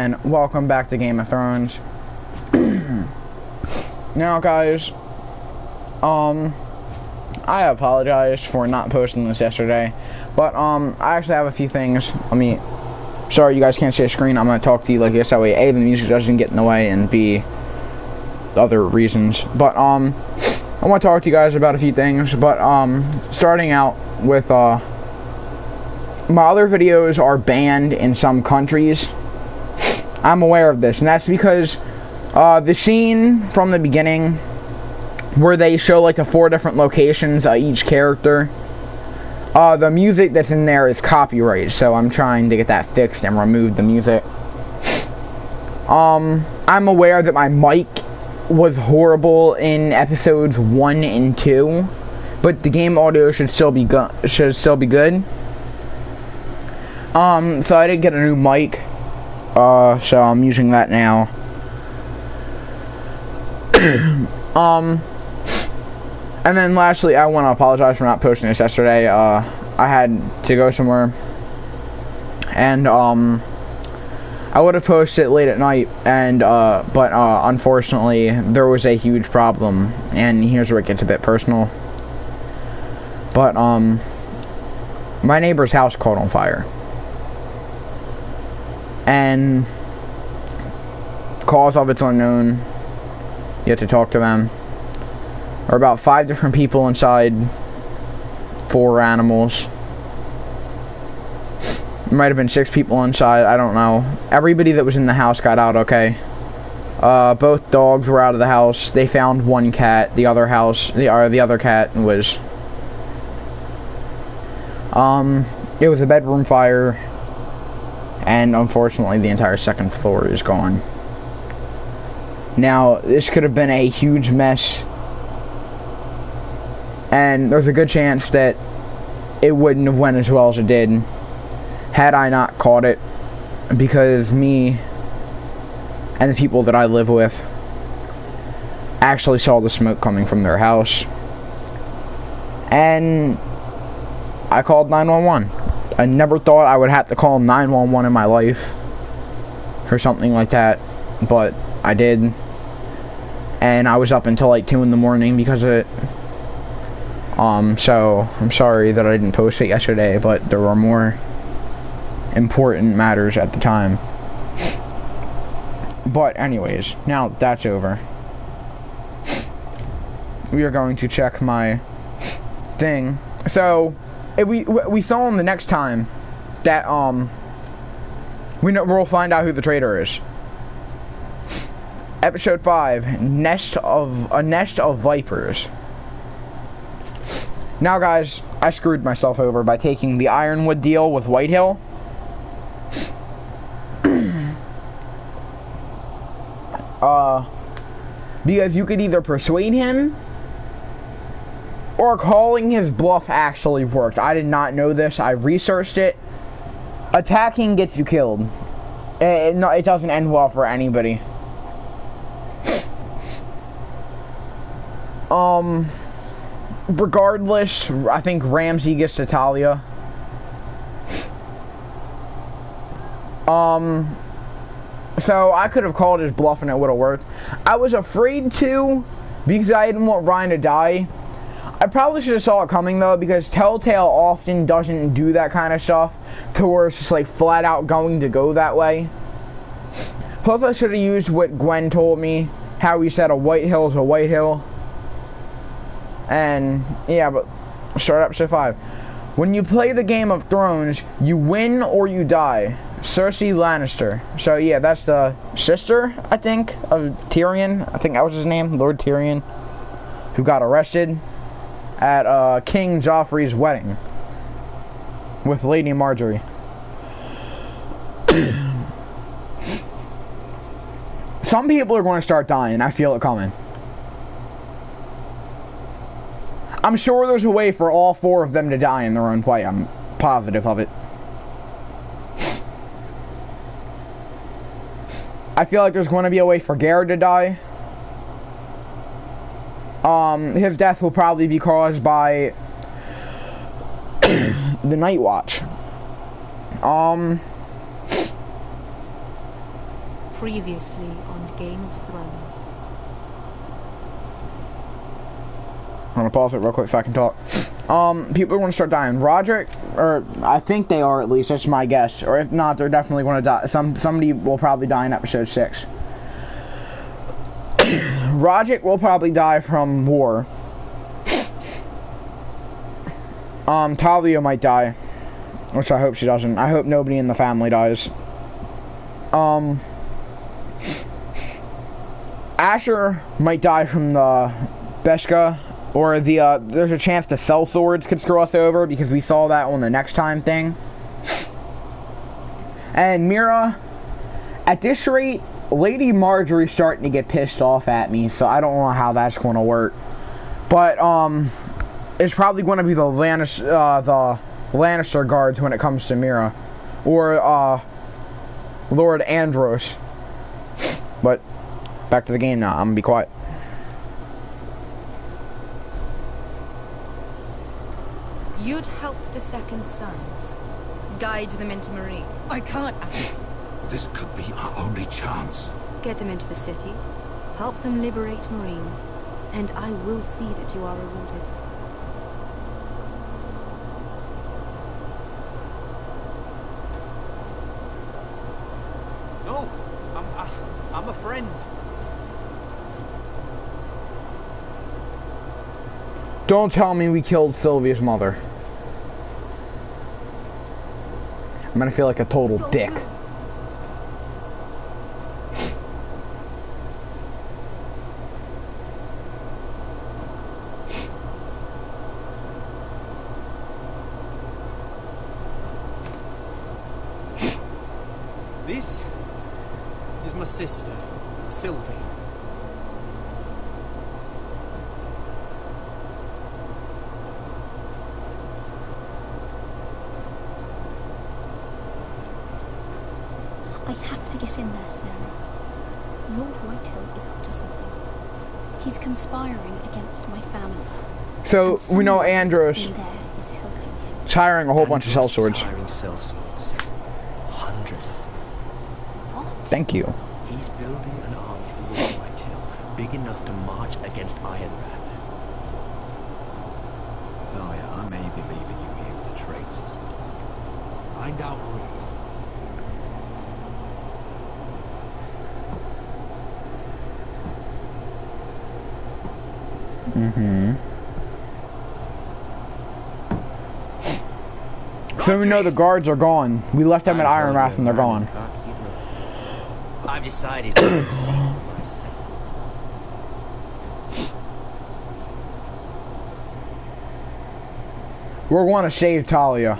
and welcome back to Game of Thrones. Now, guys, I apologize for not posting this yesterday, but I actually have a few things. Sorry you guys can't see a screen. I'm gonna talk to you like this, that way A, the music doesn't get in the way, and B, other reasons. But I want to talk to you guys about a few things. But starting out with my other videos are banned in some countries. I'm aware of this, and that's because the scene from the beginning where they show like the 4 different locations each character, the music that's in there is copyright, so I'm trying to get that fixed and remove the music. I'm aware that my mic was horrible in episodes 1 and 2, but the game audio should still be good. So I did get a new mic, so I'm using that now. And then lastly, I want to apologize for not posting this yesterday. I had to go somewhere, and I would have posted it late at night, and but unfortunately there was a huge problem, and here's where it gets a bit personal. But my neighbor's house caught on fire, and cause of it's unknown. You have to talk to them. There are about 5 different people inside, 4 animals. There might have been 6 people inside, I don't know. Everybody that was in the house got out okay. Both dogs were out of the house. They found 1 cat. The other cat was... it was a bedroom fire, and unfortunately the entire 2nd floor is gone. Now, this could have been a huge mess, and there's a good chance that it wouldn't have went as well as it did had I not caught it, because me and the people that I live with actually saw the smoke coming from their house, and I called 911. I never thought I would have to call 911 in my life for something like that, but I did, and I was up until like 2 in the morning because of it. So I'm sorry that I didn't post it yesterday, but there were more important matters at the time. But anyways, now that's over. We are going to check my thing. So if we saw him the next time that we'll find out who the traitor is. Episode 5, a nest of vipers. Now, guys, I screwed myself over by taking the Ironwood deal with Whitehill. Because you could either persuade him, or calling his bluff actually worked. I did not know this. I researched it. Attacking gets you killed. It doesn't end well for anybody. Regardless, I think Ramsay gets to Talia. So I could have called his bluff and it would have worked. I was afraid to, because I didn't want Ryan to die. I probably should have saw it coming though, because Telltale often doesn't do that kind of stuff to where it's just like flat out going to go that way. Plus I should have used what Gwen told me, how he said a Whitehill is a Whitehill. And yeah, but start episode 5. When you play the Game of Thrones, you win or you die. Cersei Lannister. So yeah, that's the sister, I think, of Tyrion. I think that was his name, Lord Tyrion, who got arrested at King Joffrey's wedding with Lady Marjorie. Some people are going to start dying. I feel it coming. I'm sure there's a way for all 4 of them to die in their own way. I'm positive of it. I feel like there's going to be a way for Garrett to die. His death will probably be caused by the Night Watch. Previously on Game of Thrones. I'm gonna pause it real quick so I can talk. People are gonna start dying. Roderick, or I think they are at least, that's my guess. Or if not, they're definitely gonna die. Somebody will probably die in episode 6. Roderick will probably die from war. Talia might die, which I hope she doesn't. I hope nobody in the family dies. Asher might die from the Beskha, or there's a chance the Fell Swords could screw us over because we saw that on the next time thing. And Mira, at this rate, Lady Marjorie's starting to get pissed off at me, so I don't know how that's going to work. But it's probably going to be the Lannister guards when it comes to Mira, or Lord Andros. But back to the game now. I'm gonna be quiet. You'd help the Second Sons. Guide them into Meereen. I can't. This could be our only chance. Get them into the city. Help them liberate Meereen. And I will see that you are rewarded. No, I'm a friend. Don't tell me we killed Sylvia's mother. I'm gonna feel like a total dick. This is my sister, Sylvie. I have to get in there, Sarah. Lord Whitehill is up to something. He's conspiring against my family. So we know Andros in there is helping him. is hiring a whole bunch of sellswords. Hiring sellswords. Hundreds of them. What? Thank you. He's building an army for Lord Whitehill, big enough to march against Ironrath. Thalia, I may be leaving you here with a traitor. Find out who it is. So we know the guards are gone. We left them at Ironrath and they're gone. I've decided to see for myself. We're going to save Talia,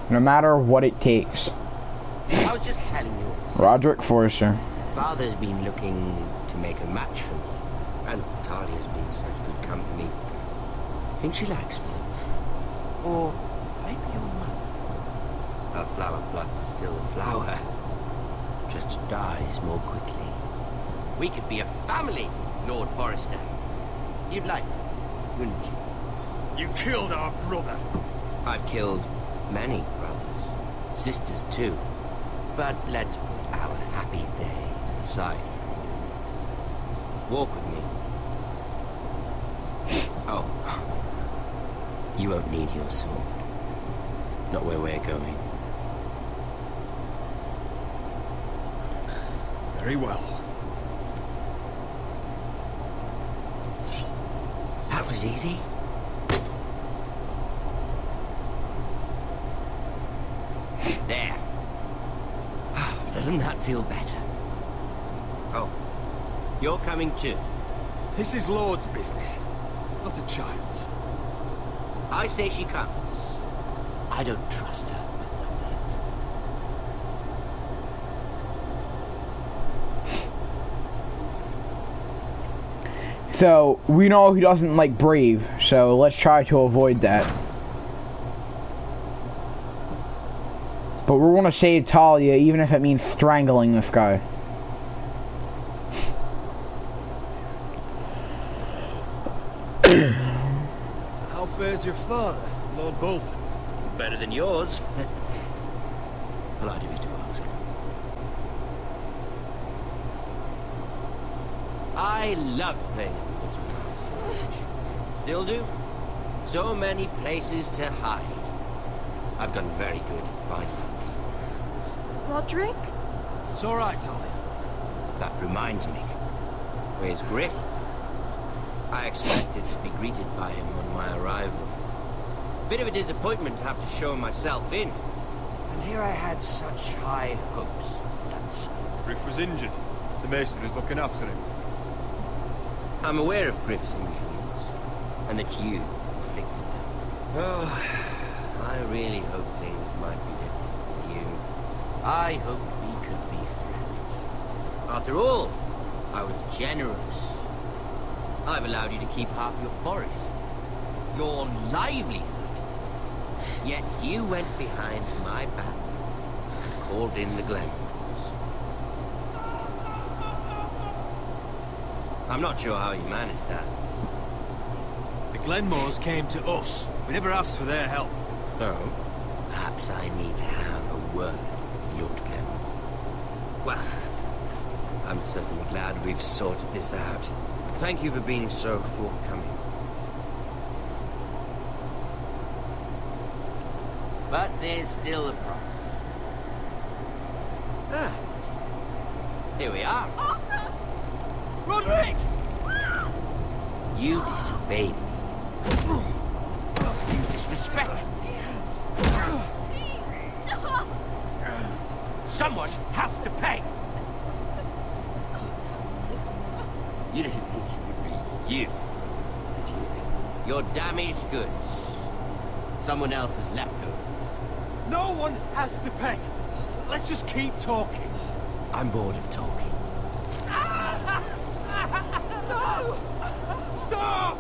no matter what it takes. I was just telling you. Roderick Forrester. Father's been looking to make a match for me, and Talia's been such good company. I think she likes me. Or maybe your mother. Her flower blood is still a flower, just dies more quickly. We could be a family, Lord Forrester. You'd like me, wouldn't you? You killed our brother. I've killed many brothers, sisters too. But let's put our happy day to the side for a moment. Walk with me. Oh. You won't need your sword. Not where we're going. Very well. That was easy. There. Doesn't that feel better? Oh. You're coming too. This is Lord's business, not a child's. I say she comes. I don't trust her. So we know he doesn't like Brave, so let's try to avoid that. But we're gonna save Talia, even if it means strangling this guy. How fares your father, Lord Bolton? Better than yours. Polite of you to ask. I loved playing in the woods when I was your age. Still do. So many places to hide. I've gotten very good at finding them. Roderick? It's all right, Talia. That reminds me. Where's Griff? I expected to be greeted by him on my arrival. Bit of a disappointment to have to show myself in. And here I had such high hopes for that son. Griff was injured. The mason is looking after him. I'm aware of Griff's injuries, and that you inflicted them. Oh, I really hope things might be different with you. I hope we could be friends. After all, I was generous. I've allowed you to keep half your forest, your livelihood. Yet you went behind my back and called in the Glenmores. I'm not sure how you managed that. The Glenmores came to us. We never asked for their help. No. Perhaps I need to have a word with Lord Glenmore. Well, I'm certainly glad we've sorted this out. Thank you for being so forthcoming. But there's still a price. Ah. Here we are. Roderick! You disobeyed me. You disrespected me. Someone has to pay. You didn't think it would be you, did you? Your damaged goods. Someone else's leftovers. No one has to pay. Let's just keep talking. I'm bored of talking. No! Stop!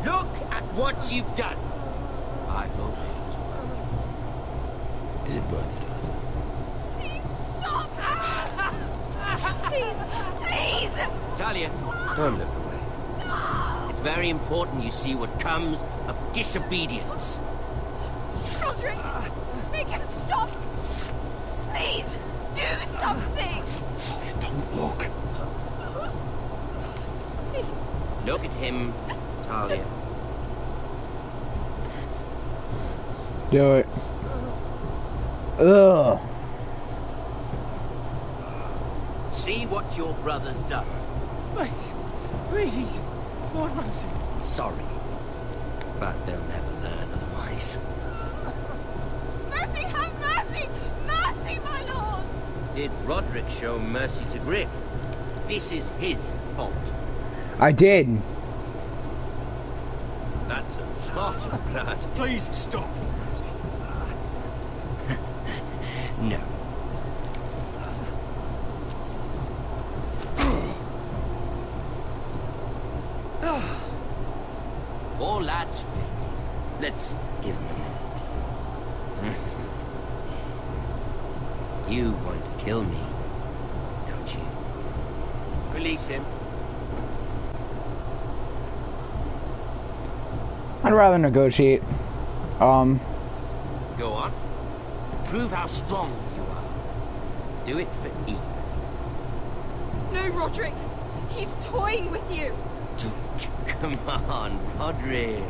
Look at what you've done. I hope it was worth it. Is it worth it, Arthur? Please stop! Please! Talia, don't look away. It's very important you see what comes of disobedience. Roderick! Make him stop! Please! Do something! Don't look. Look at him, Talia. Do it. Ugh. See what your brother's done. Please, Lord Ramsay. Sorry, but they'll never learn otherwise. Mercy, have mercy! Mercy, my lord! Did Roderick show mercy to Griff? This is his fault. I did. That's a lot of blood. Please stop. No. All lads fit. Let's give him a minute. You want to kill me, don't you? Release him. I'd rather negotiate. Go on. Prove how strong you are. Do it for Ethan. No, Roderick! He's toying with you! Don't. Come on, Roderick.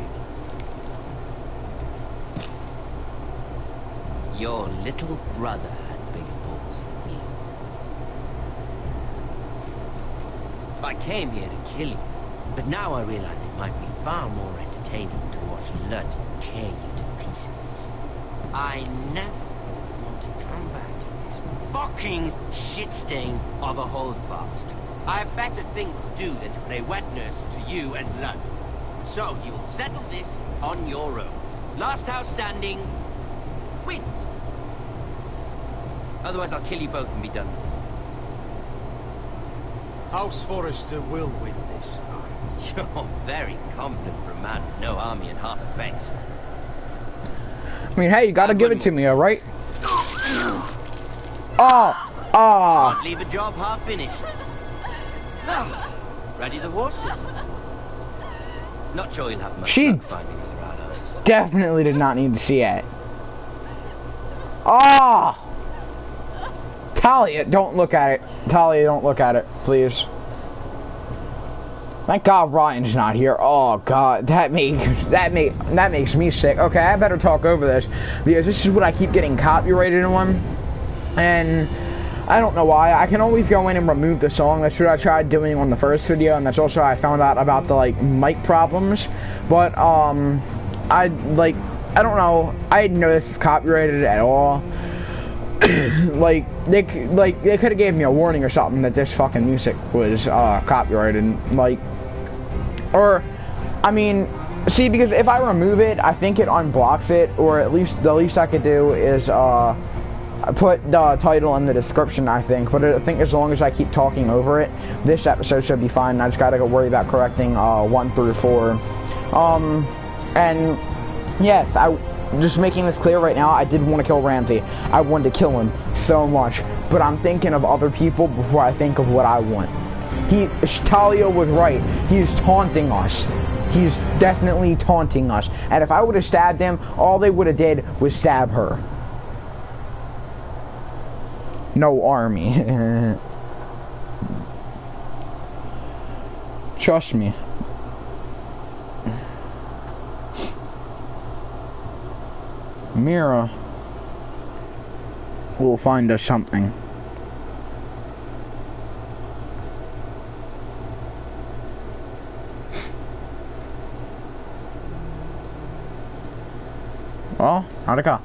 Your little brother had bigger balls than you. I came here to kill you, but now I realize it might be far more entertaining to watch Lutt tear you to pieces. I never want to come back to this fucking shit stain of a holdfast. I have better things to do than to play wet nurse to you and Lutt. So you will settle this on your own. Last house standing wins. Otherwise I'll kill you both and be done with it. House Forrester will win this fight. You're very confident for a man with no army and half a face. I mean, hey, you gotta give it to me, alright? Oh! Oh! Can't leave a job half finished. Ready the horses? Not sure you'll have much She- luck finding other allies. Definitely did not need to see it. Oh! Talia, don't look at it. Talia, don't look at it, please. Thank God Ryan's not here. Oh God, that makes me sick. Okay, I better talk over this because this is what I keep getting copyrighted on, and I don't know why. I can always go in and remove the song. That's what I tried doing on the first video, and that's also how I found out about the like mic problems. But I don't know. I didn't know this was copyrighted at all. they could have gave me a warning or something that this fucking music was copyrighted, like, or I mean, see, because if I remove it, I think it unblocks it, or at least the least I could do is put the title in the description, I think. But I think as long as I keep talking over it, this episode should be fine. I just gotta go worry about correcting 1 through 4. And yes, just making this clear right now, I did want to kill Ramsey. I wanted to kill him so much, but I'm thinking of other people before I think of what I want. Talia was right. He's taunting us. He's definitely taunting us. And if I would have stabbed him, all they would have did was stab her. No army. Trust me. Mira will find us something. Well, how'd it go?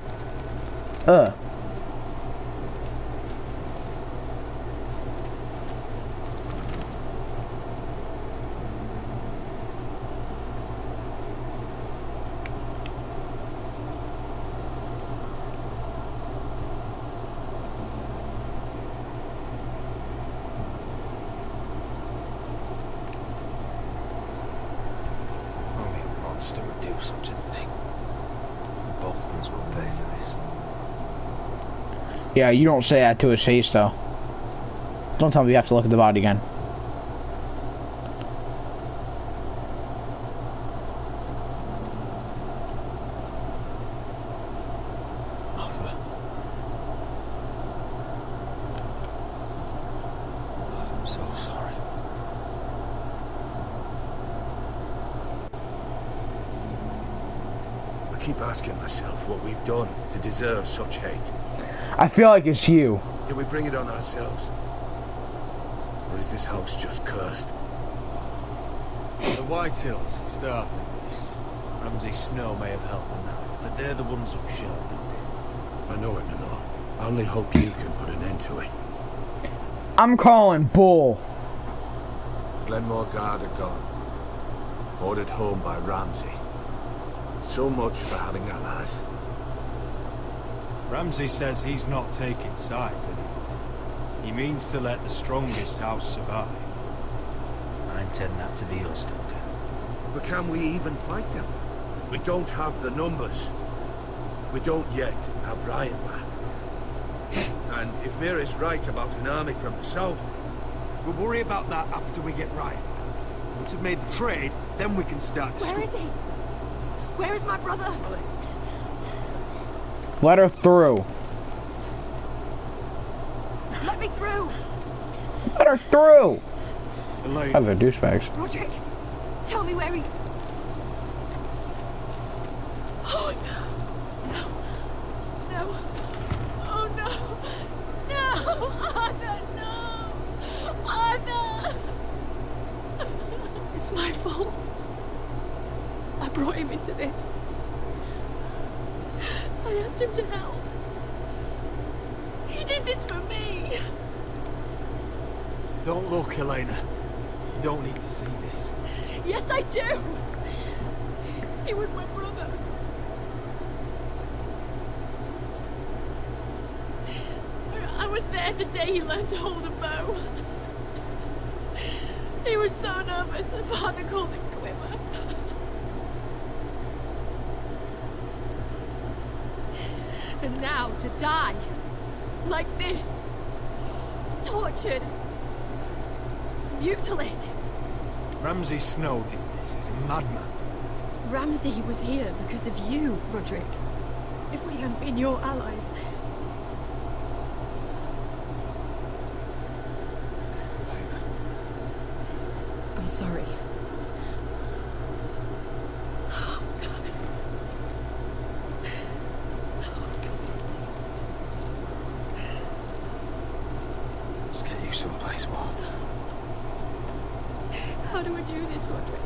Only a monster would do such a thing. The Boltons will pay for this. Yeah, you don't say that to his face, though. Don't tell me you have to look at the body again. Arthur. I'm so sorry. I keep asking myself what we've done to deserve such hate. I feel like it's you. Did we bring it on ourselves? Or is this house just cursed? The Whitehills started this. Ramsay Snow may have held the knife, but they're the ones who showed them. I know it, Minor. I only hope you can put an end to it. I'm calling bull. Glenmore Guard are gone. Ordered home by Ramsay. So much for having allies. Ramsay says he's not taking sides anymore. He means to let the strongest house survive. I intend that to be us, Duncan. But can we even fight them? We don't have the numbers. We don't yet have Ryan back. And if Mira's right about an army from the south... We'll worry about that after we get Ryan. Once we've made the trade, then we can start to... Where is he? Where is my brother? Let her through. Let me through! Let her through. Elaine, Other douchebags. Roderick, tell me where he... Oh, no. No. Oh, no. No! Arthur, no! Arthur! It's my fault. I brought him into this. I asked him to help. He did this for me. don't look, Helena. You don't need to see this. Yes, I do. He was my brother. I was there the day he learned to hold a bow. He was so nervous that Father called him Quiver. And now to die like this, tortured, mutilated. Ramsay Snow did this. He's a madman. Ramsay was here because of you, Roderick. If we hadn't been your allies... I'm sorry. Let's get you someplace warm. How do I do this, Roderick?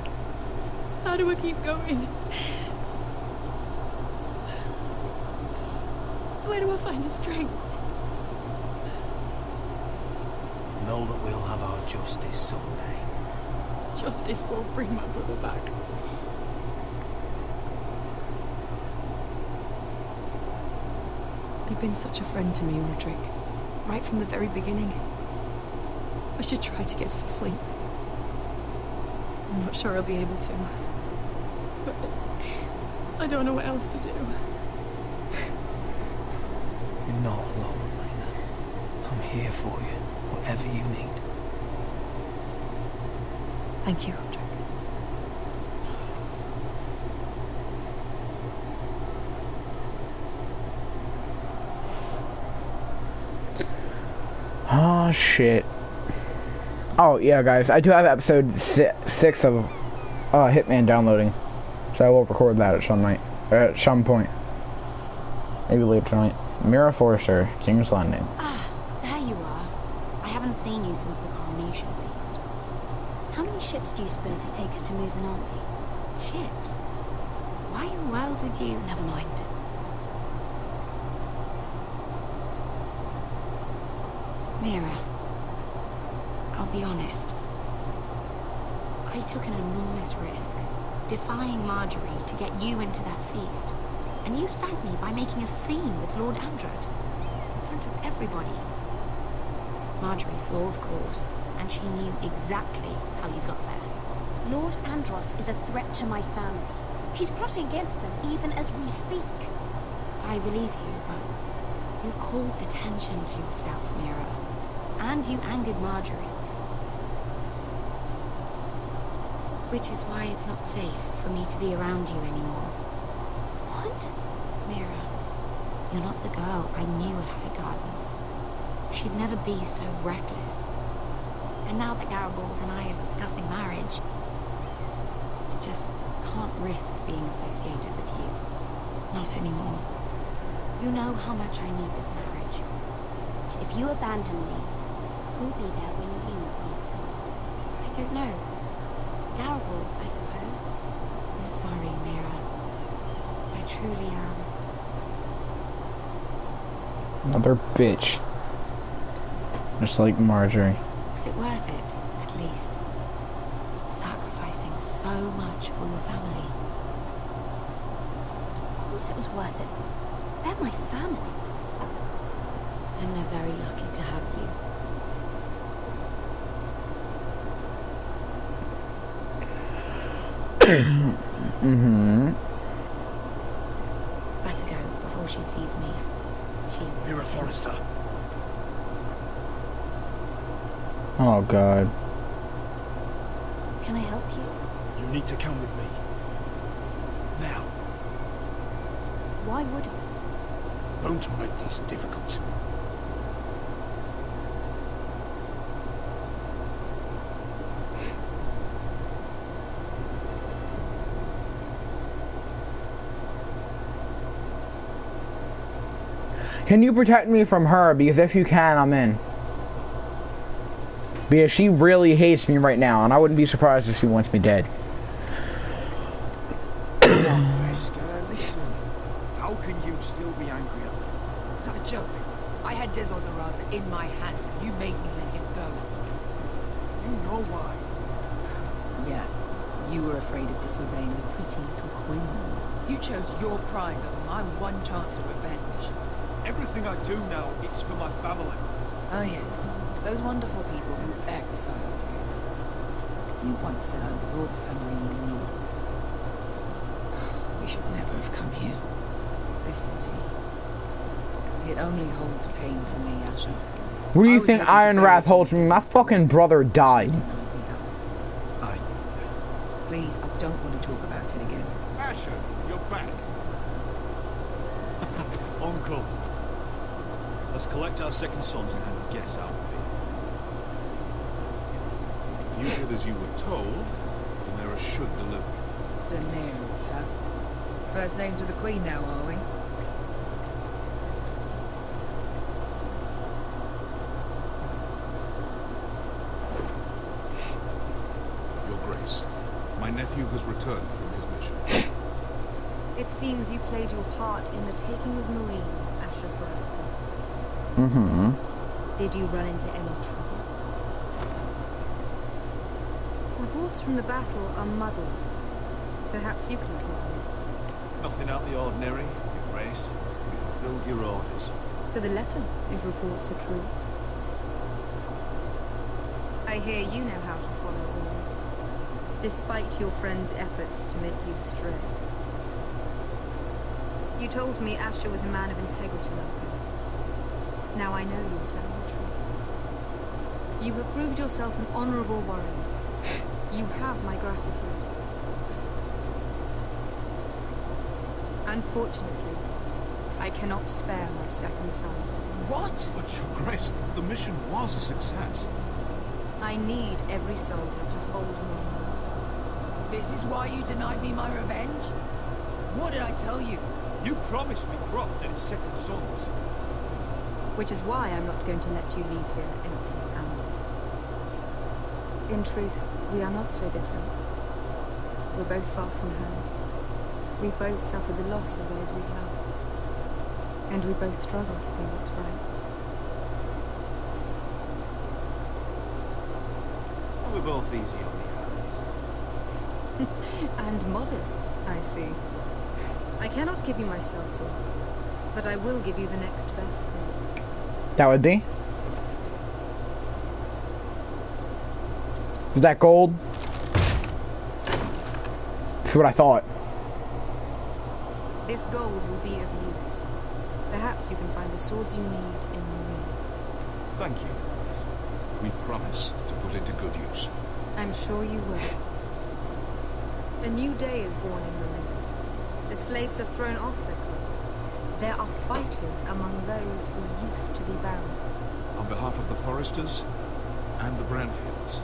How do I keep going? Where do I find the strength? Know that we'll have our justice someday. Justice won't bring my brother back. You've been such a friend to me, Roderick. Right from the very beginning. I should try to get some sleep. I'm not sure I'll be able to. But I don't know what else to do. You're not alone, Lena. I'm here for you, whatever you need. Thank you, Roderick. Oh shit. Oh yeah, guys, I do have episode 6 of Hitman downloading, so I will record that at some point, maybe later tonight. Mira Forrester, King's Landing. Ah, there you are. I haven't seen you since the coronation feast. How many ships do you suppose it takes to move an army? Ships? Why in the world would you... Never mind. Mira, I'll be honest. I took an enormous risk, defying Marjorie to get you into that feast. And you thanked me by making a scene with Lord Andros, in front of everybody. Marjorie saw, of course, and she knew exactly how you got there. Lord Andros is a threat to my family. He's plotting against them even as we speak. I believe you, but you called attention to yourself, Mira. And you angered Marjorie. Which is why it's not safe for me to be around you anymore. What? Mira, you're not the girl I knew at Highgarden. She'd never be so reckless. And now that Garibald and I are discussing marriage, I just can't risk being associated with you. Not anymore. You know how much I need this marriage. If you abandon me, who'll be there when you need someone? I don't know. Garibald, I suppose. I'm sorry, Mira. I truly am. Another bitch. Just like Marjorie. Was it worth it, at least? Sacrificing so much for your family. Of course it was worth it. They're my family. And they're very lucky to have you. Mm-hmm. Better go before she sees me. Mira Forrester. Oh god. Can I help you? You need to come with me. Now. Why would I? Don't make this difficult. Can you protect me from her? Because if you can, I'm in. Because she really hates me right now, and I wouldn't be surprised if she wants me dead. Wesker, listen. How can you still be angry at me? Is that a joke? I had Des Ozaraza in my hand. You made me let him go. You know why. Yeah, you were afraid of disobeying the pretty little queen. You chose your prize over my one chance of revenge. Everything I do now, it's for my family. Oh yes, those wonderful people who exiled you. You once said I was all the family you needed. We should never have come here. This city. It only holds pain for me, Asher. What do you think Iron Wrath holds me? My fucking brother died. Please, I don't want to talk about it again. Asher, you're back. Uncle. Let's collect our second sons and get out of you did as you were told, Daenerys should deliver. Daenerys, huh? First names with the Queen now, are we? Your Grace, my nephew has returned from his mission. It seems you played your part in the taking of Marine, Asher Forrester. Mm-hmm. Did you run into any trouble? Reports from the battle are muddled. Perhaps you can clear Nothing out of the ordinary, Your Grace. You fulfilled your orders. to the letter, if reports are true. I hear you know how to follow orders, despite your friend's efforts to make you stray. You told me Asher was a man of integrity, Malcolm. Now I know you are telling the truth. You have proved yourself an honorable warrior. You have my gratitude. Unfortunately, I cannot spare my second son. What? But Your Grace, the mission was a success. I need every soldier to hold me. This is why you denied me my revenge? What did I tell you? You promised me Croft and his second sons. Which is why I'm not going to let you leave here empty-handed. In truth, we are not so different. We're both far from home. We've both suffered the loss of those we love. And we both struggle to do what's right. Well, we're both easy on the eyes. And modest, I see. I cannot give you my soul swords, but I will give you the next best thing. That would be? Is that gold? That's what I thought. This gold will be of use. Perhaps you can find the swords you need in Marine. Thank you. We promise to put it to good use. I'm sure you will. A new day is born in Marine. The slaves have thrown off their clothes. There are fighters among those who used to be bound. On behalf of the Foresters and the Branfields,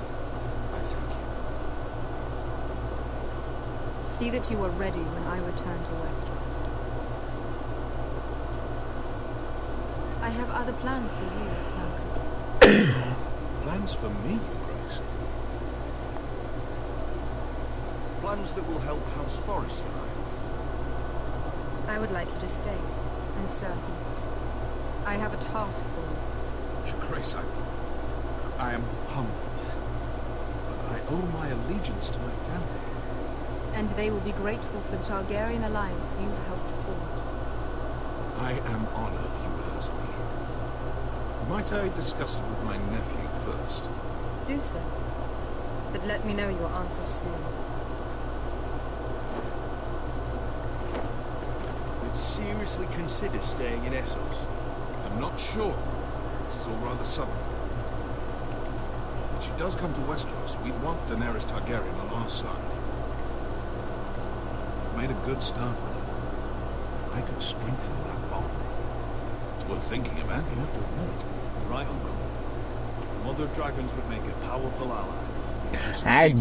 I thank you. See that you are ready when I return to Westeros. I have other plans for you, Malcolm. Plans for me, Your Grace? Plans that will help House Forrester. I would like you to stay and serve me. I have a task for you. Your Grace, I am humbled. But I owe my allegiance to my family. And they will be grateful for the Targaryen alliance you've helped forge. I am honored you would ask me. Might I discuss it with my nephew first? Do so. But let me know your answer soon. Would seriously consider staying in Essos. I'm not sure. This is all rather sudden. When she does come to Westeros, we want Daenerys Targaryen on our side. We've made a good start with her. I could strengthen that bond. It's worth thinking about, you have to admit. Right, Uncle. The Mother of Dragons would make a powerful ally. That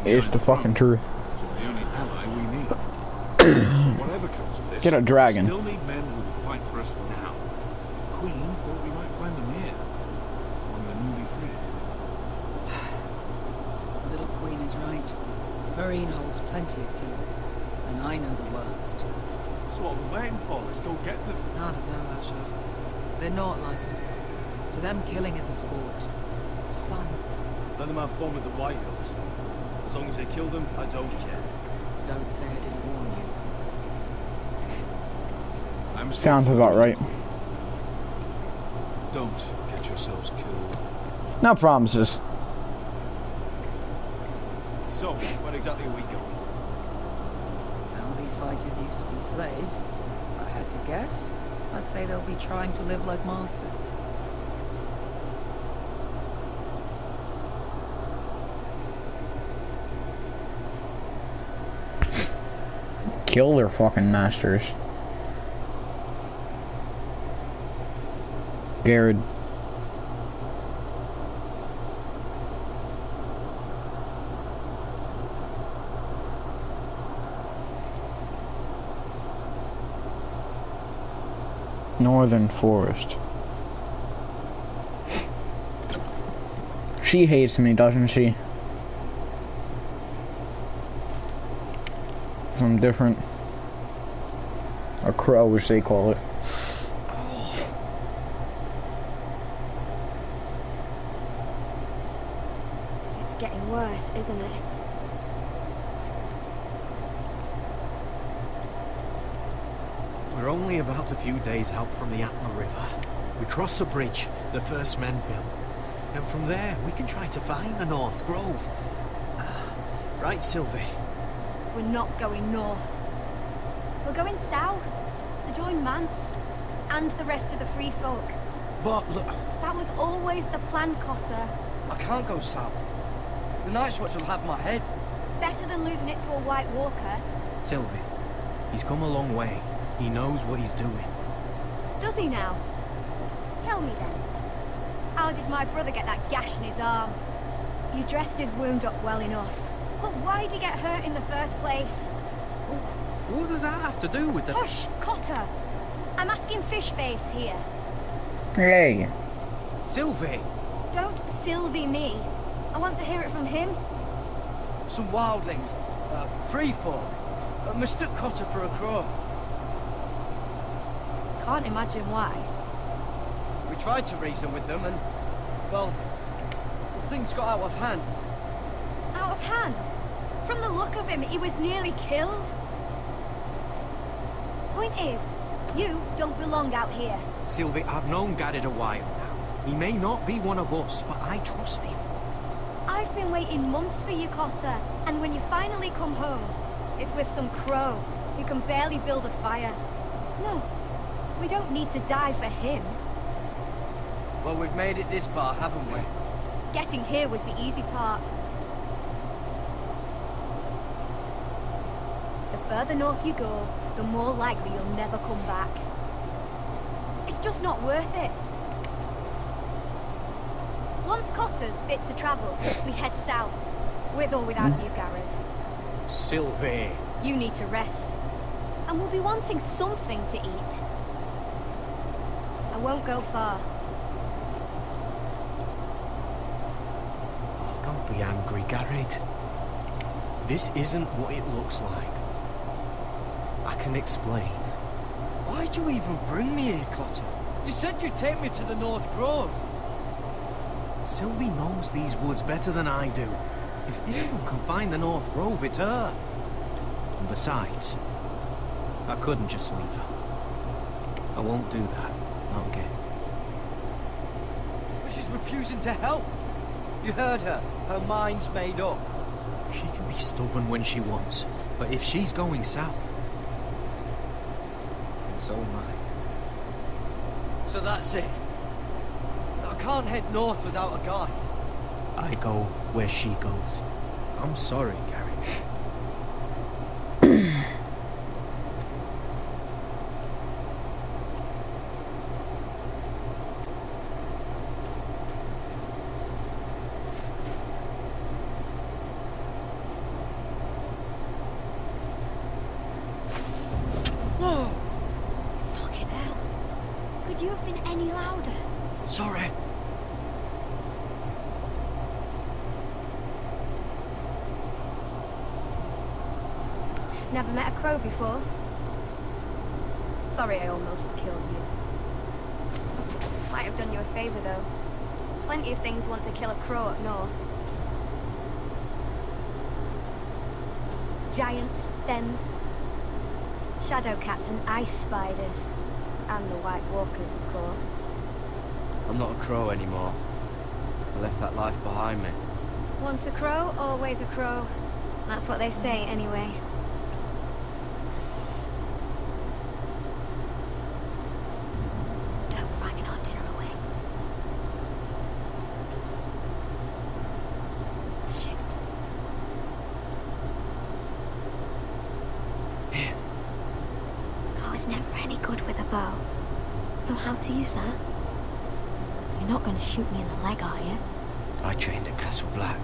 is the fucking truth. So the only ally we need. Whatever comes of this, Get a dragon. we still need men who will fight for us now. The Queen thought we might find them here, among the newly freed. Little Queen is right. Marine holds plenty of killers, and I know the worst. So what we're waiting for? Let's go get them. I don't know, Asher. They're not like us. To them, killing is a sport. It's fun. Let them have fun with the White Hills. As long as they kill them, I don't care. Don't say I didn't warn you. I'm still Sounds about for right. Don't get yourselves killed. No promises. So, where exactly are we going? Now, these fighters used to be slaves. If I had to guess, I'd say they'll be trying to live like masters. Kill their fucking masters. Garrett. Northern Forest. She hates me, doesn't she? I'm different. A crow, as they call it. It's getting worse, isn't it? We're only about a few days out from the Atma River. We cross the bridge the first men built. And from there, we can try to find the North Grove. Right, Sylvie? We're not going north. We're going south to join Mance and the rest of the Free Folk. But look, That was always the plan, Cotter. I can't go south. The Night's Watch will have my head. Better than losing it to a White Walker. Sylvie, he's come a long way. He knows what he's doing. Does he now? Tell me then. How did my brother get that gash in his arm? You dressed his wound up well enough. But why did he get hurt in the first place? What does that have to do with the... Hush, Cotter! I'm asking Fishface here. Hey. Sylvie! Don't Sylvie me. I want to hear it from him. Some wildlings, free folk, mistook Cotter for a crow. Can't imagine why. We tried to reason with them and, well, things got out of hand. Out of hand? From the look of him, he was nearly killed. Point is, you don't belong out here. Sylvie, I've known Garrett a while now. He may not be one of us, but I trust him. I've been waiting months for you, Cotter, and when you finally come home, it's with some crow who can barely build a fire. No, we don't need to die for him. Well, we've made it this far, haven't we? Getting here was the easy part. The further north you go, the more likely you'll never come back. It's just not worth it. Once Cotter's fit to travel, we head south, with or without you, Garrett. Sylvie! You need to rest, and we'll be wanting something to eat. I won't go far. Oh, don't be angry, Garrett. This isn't what it looks like. I can explain. Why'd you even bring me here, Cotter? You said you'd take me to the North Grove. Sylvie knows these woods better than I do. If anyone can find the North Grove, it's her. And besides, I couldn't just leave her. I won't do that. Not again. But she's refusing to help. You heard her. Her mind's made up. She can be stubborn when she wants, but if she's going south, so am I. So that's it. I can't head north without a guide. I go where she goes. I'm sorry, Gary. Whoa! Fucking hell. Could you have been any louder? Sorry. Never met a crow before. Sorry I almost killed you. Might have done you a favor though. Plenty of things want to kill a crow up north. Giants, thens, shadow cats and ice spiders. And the White Walkers, of course. I'm not a crow anymore. I left that life behind me. Once a crow, always a crow. That's what they say, anyway. Don't frighten our dinner away. Shit. Here. I was never any good with a bow. Know how to use that? You're not going to shoot me in the leg, are you? I trained at Castle Black.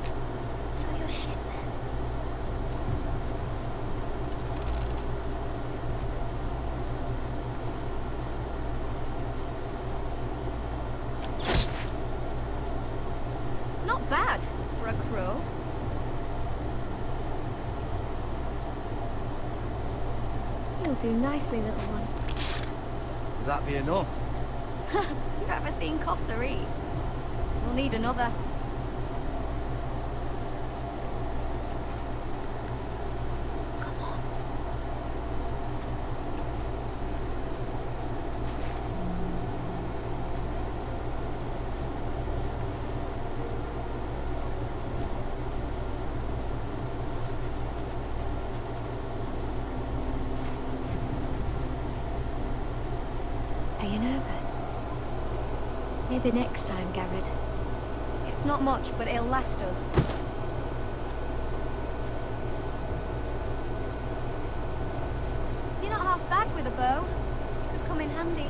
So you're shit then. This'll do nicely, little one. Would that be enough? You ever seen Cotter eat? We'll need another. Maybe next time, Garrett. It's not much, but it'll last us. You're not half bad with a bow. Could come in handy.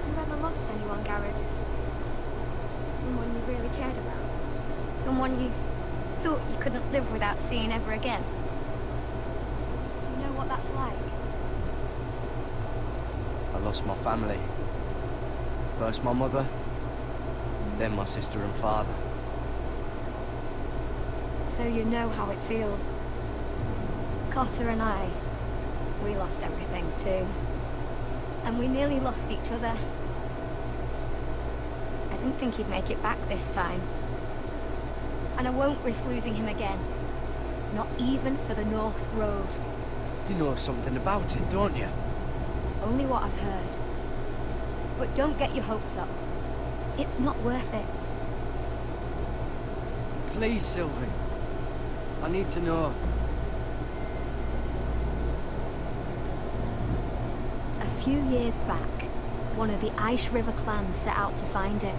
You ever lost anyone, Garrett? Someone you really cared about? Someone you thought you couldn't live without seeing ever again? What that's like? I lost my family. First my mother, then my sister and father. So you know how it feels. Cotter and I, we lost everything too. And we nearly lost each other. I didn't think he'd make it back this time. And I won't risk losing him again. Not even for the North Grove. You know something about it, don't you? Only what I've heard. But don't get your hopes up. It's not worth it. Please, Sylvie. I need to know. A few years back, one of the Ice River clans set out to find it.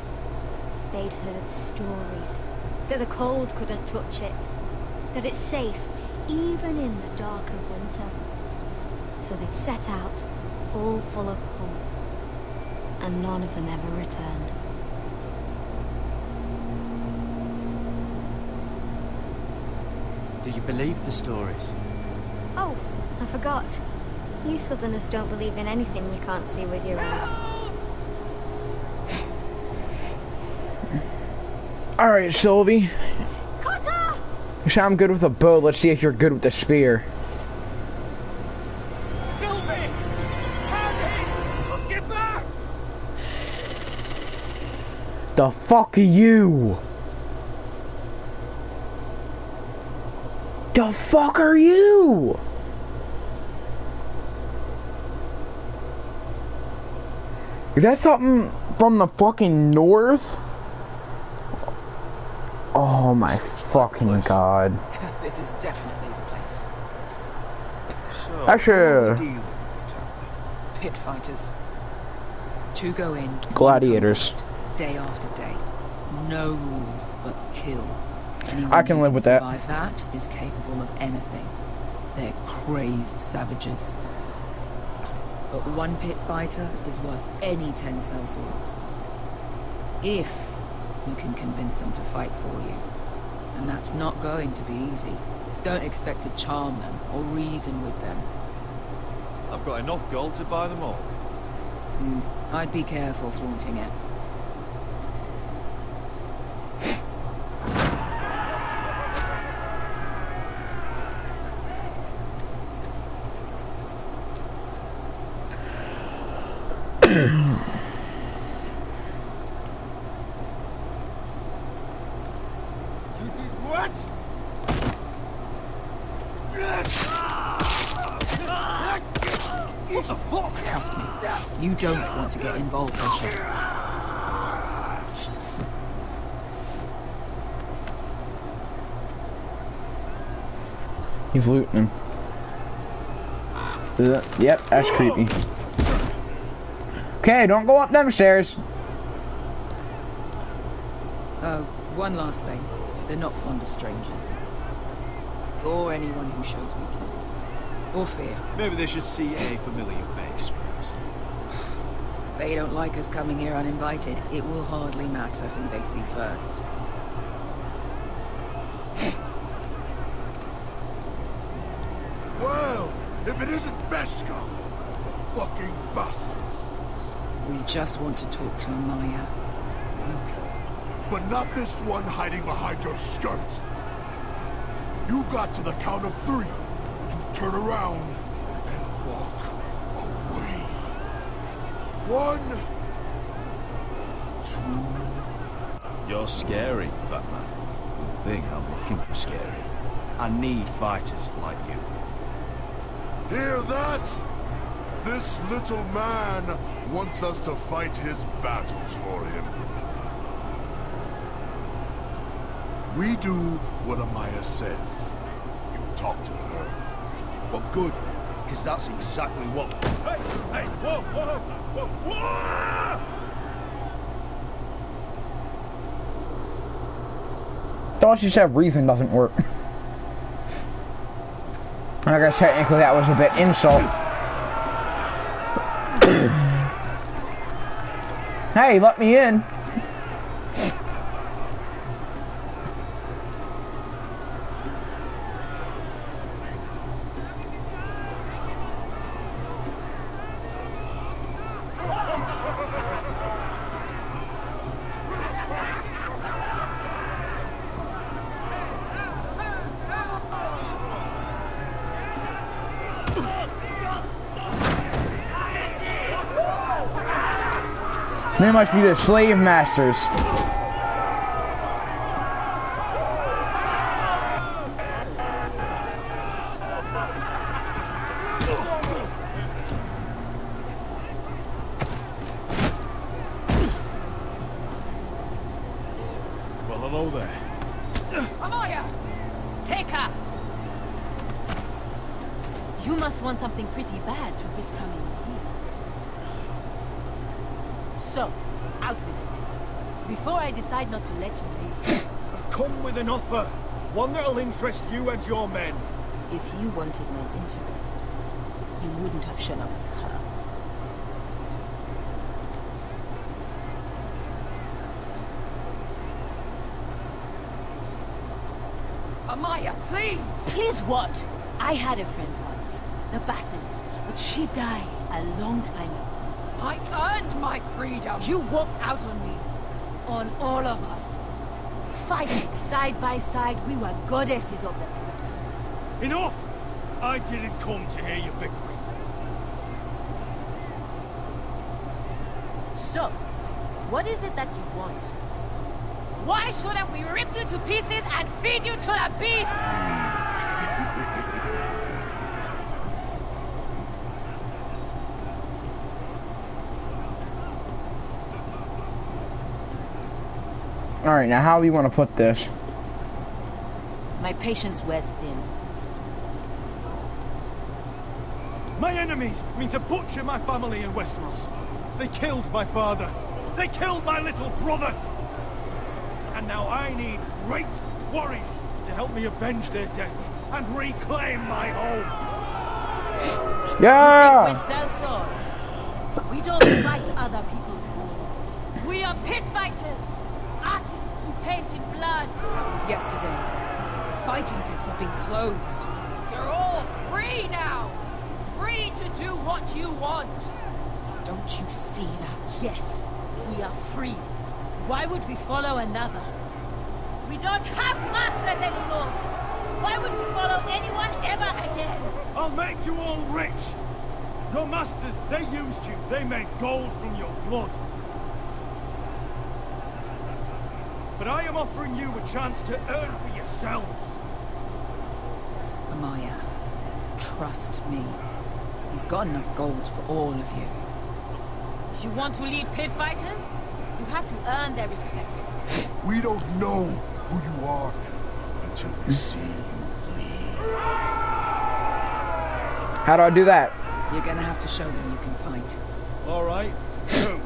They'd heard stories. That the cold couldn't touch it. That it's safe, even in the dark of winter. So they'd set out, all full of hope. And none of them ever returned. Do you believe the stories? Oh, I forgot. You Southerners don't believe in anything you can't see with your own. Alright, Sylvie. Cotter! You sound good with a bow. Let's see if you're good with the spear. Sylvie! Paddy! Get back! The fuck are you? The fuck are you? Is that something from the fucking north? Oh my fucking god. This is definitely the place. So, Actually, Pit fighters. To go in. gladiators. one comes out, day after day. No rules, but kill. Anyone I can who live with that. Survive that is capable of anything. They're crazed savages. But one pit fighter is worth any 10 sellswords. If you can convince them to fight for you. And that's not going to be easy. Don't expect to charm them or reason with them. I've got enough gold to buy them all. I'd be careful flaunting it. What the fuck? Trust me, you don't want to get involved, Bishop. He's looting him. Yep, that's creepy. Okay, don't go up them stairs. Oh, one last thing. They're not fond of strangers. Or anyone who shows weakness. Or fear. Maybe they should see a familiar face first. If they don't like us coming here uninvited, it will hardly matter who they see first. Well, if it isn't Beskar, the fucking bastards. We just want to talk to Amaya. Okay. but not this one hiding behind your skirt. You got to the count of 3 to turn around and walk away. 1, 2. You're scary, fat man. Good thing I'm looking for scary. I need fighters like you. Hear that? This little man wants us to fight his battles for him. We do what Amaya says. You talk to her. Well, good, because that's exactly what... Hey! Hey! Whoa! Whoa! Whoa! Whoa! Thought she said breathing doesn't work. I guess technically that was a bit insult. Hey, let me in. They must be the slave masters. Well, hello there. Amaya! Take her! You must want something pretty bad to risk coming here. So, out with it. Before I decide not to let you leave. I've come with an offer. One that'll interest you and your men. If you wanted my interest, you wouldn't have shown up with her. Amaya, please! Please what? I had a friend once, the Basilisk, but she died a long time ago. I earned my freedom! You walked out on me. On all of us. Fighting side by side, we were goddesses of the pits. Enough! I didn't come to hear you bickering. So, what is it that you want? Why shouldn't we rip you to pieces and feed you to the beast? Alright, now how do you want to put this? My patience wears thin. My enemies mean to butcher my family in Westeros. They killed my father. They killed my little brother. And now I need great warriors to help me avenge their deaths and reclaim my home. Yeah! We sell swords. We don't fight other people's wars. We are pit fighters. Artists who paint in blood. That was yesterday. The fighting pits have been closed. You're all free now. Free to do what you want. Don't you see that? Yes, we are free. Why would we follow another? We don't have masters anymore. Why would we follow anyone ever again? I'll make you all rich. Your masters, they used you. They made gold from your blood. But I am offering you a chance to earn for yourselves. Amaya, trust me. He's got enough gold for all of you. You want to lead pit fighters? You have to earn their respect. We don't know who you are until we see you bleed. How do I do that? You're gonna have to show them you can fight. All right, go.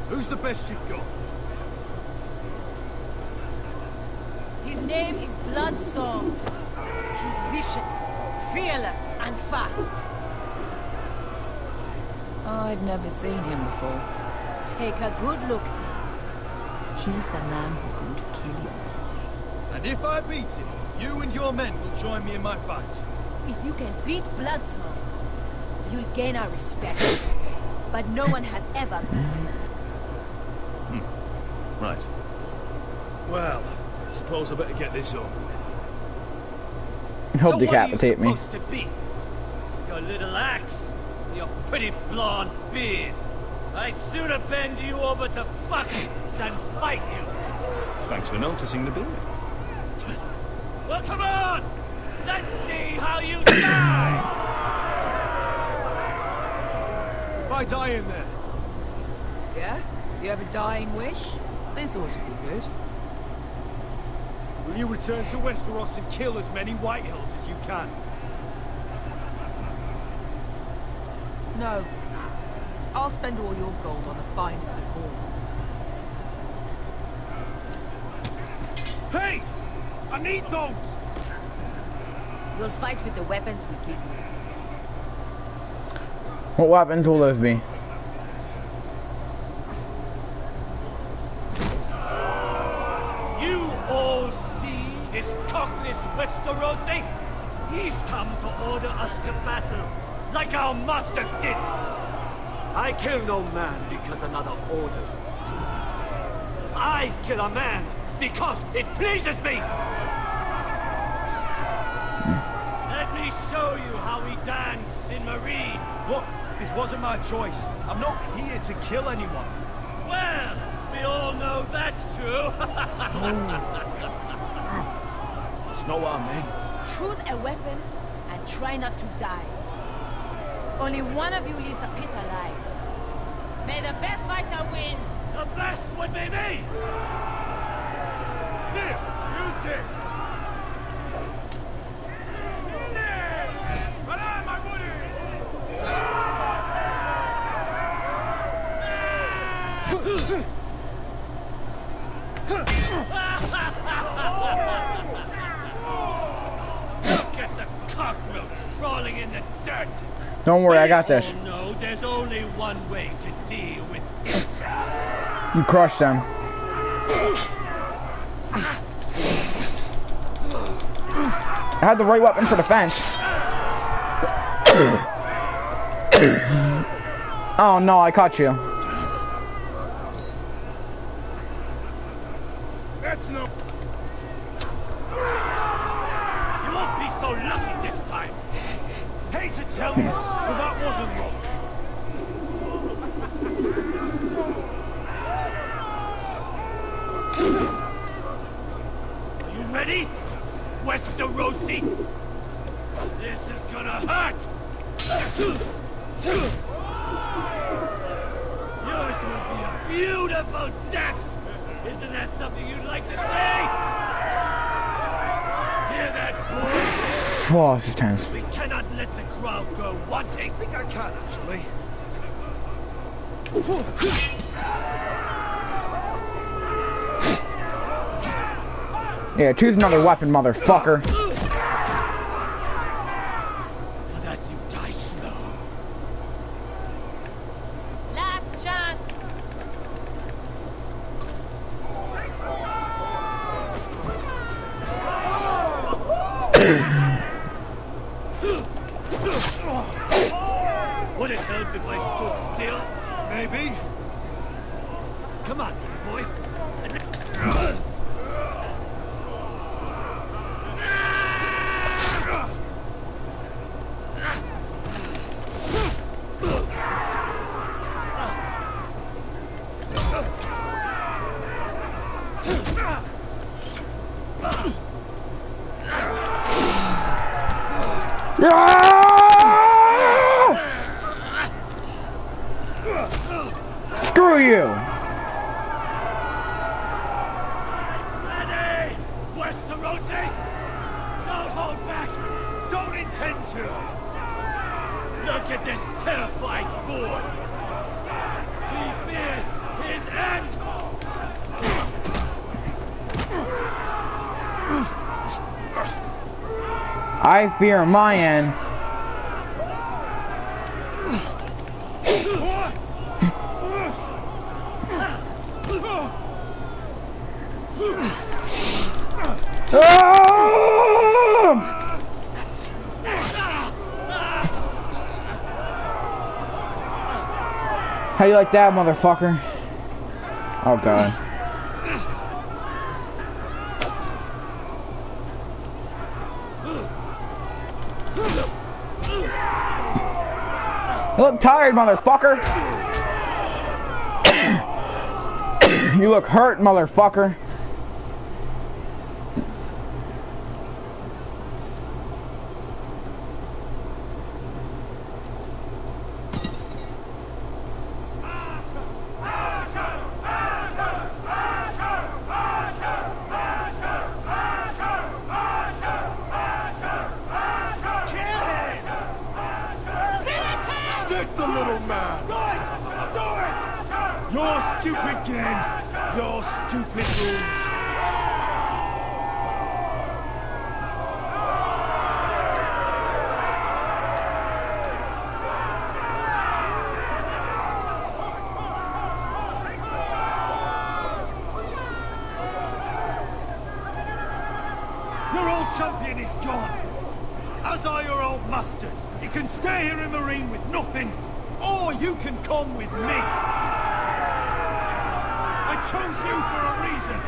Who's the best you've got? His name is Bloodsong. He's vicious, fearless, and fast. I've never seen him before. Take a good look. He's the man who's going to kill you. And if I beat him, you and your men will join me in my fight. If you can beat Bloodsong, you'll gain our respect. but no one has ever beat him. Right. Well, suppose I better get this over with. He'll decapitate me. Supposed to be? Your little axe, your pretty blonde beard. I'd sooner bend you over to fuck than fight you. Thanks for noticing the beard. Well, come on! Let's see how you die! If I die in there. Yeah? You have a dying wish? This ought to be good. Will you return to Westeros and kill as many Whitehills as you can? No. I'll spend all your gold on the finest of halls. Hey! I need those! You'll fight with the weapons we give you. What weapons will those be? You all see this cockless Westerosi? He's come to order us to battle, like our masters did. I kill no man because another orders me to. I kill a man because it pleases me. Let me show you how we dance in Marine. Look, this wasn't my choice. I'm not here to kill anyone. Well, we all know that's true. That's not what I meant. Choose a weapon and try not to die. Only one of you leaves the pit alive. May the best fighter win. The best would be me. Here, use this. Look at the cockroach crawling in the dirt. Don't worry, I got this. No, there's only one way to deal with insects. You crushed them. I had the right weapon for defense. Oh no, I caught you. That's no. You won't be so lucky this time. Hate to tell you, but that wasn't wrong. Are you ready, Westerosi? This is gonna hurt. Yours will be a beautiful death. Isn't that something you'd like to say? Hear that, boy? Oh, this is tense. We cannot let the crowd go wanting. I think I can, actually. Yeah, choose another weapon, motherfucker. For that you die slow. Last chance. Would it help if I stood still? Maybe. Come on, little boy. Screw you! Ready, Westerosi? Don't hold back. Don't intend to. Look at this terrified boy. He fears his end. I fear my end. How do you like that, motherfucker? Oh, God. You look tired, motherfucker. You look hurt, motherfucker. Stick the little man! Right! Do it! Your stupid game! Your stupid rules! Your old champion is gone! As are your old masters. You can stay here in Marine with nothing, or you can come with me. I chose you for a reason.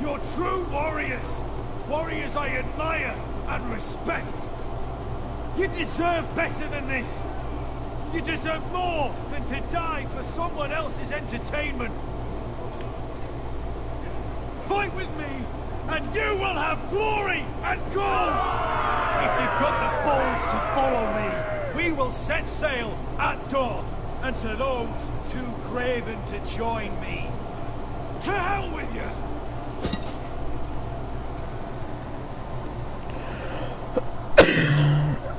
You're true warriors. Warriors I admire and respect. You deserve better than this. You deserve more than to die for someone else's entertainment. Fight with me, and you will have glory and gold! If you've got the balls to follow me, we will set sail at dawn. And to those too craven to join me, to hell with you!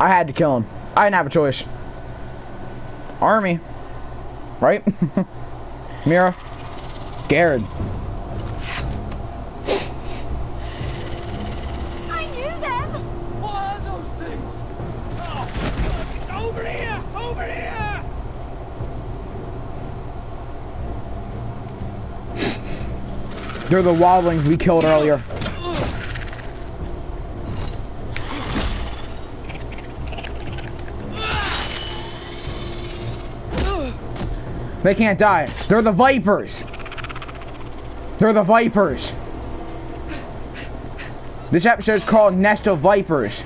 I had to kill him. I didn't have a choice. Army. Right? Mira. Garrett. What are those things? Oh, over here! Over here! They're the wildlings we killed earlier. They can't die. They're the Vipers. They're the Vipers. This episode is called Nest of Vipers.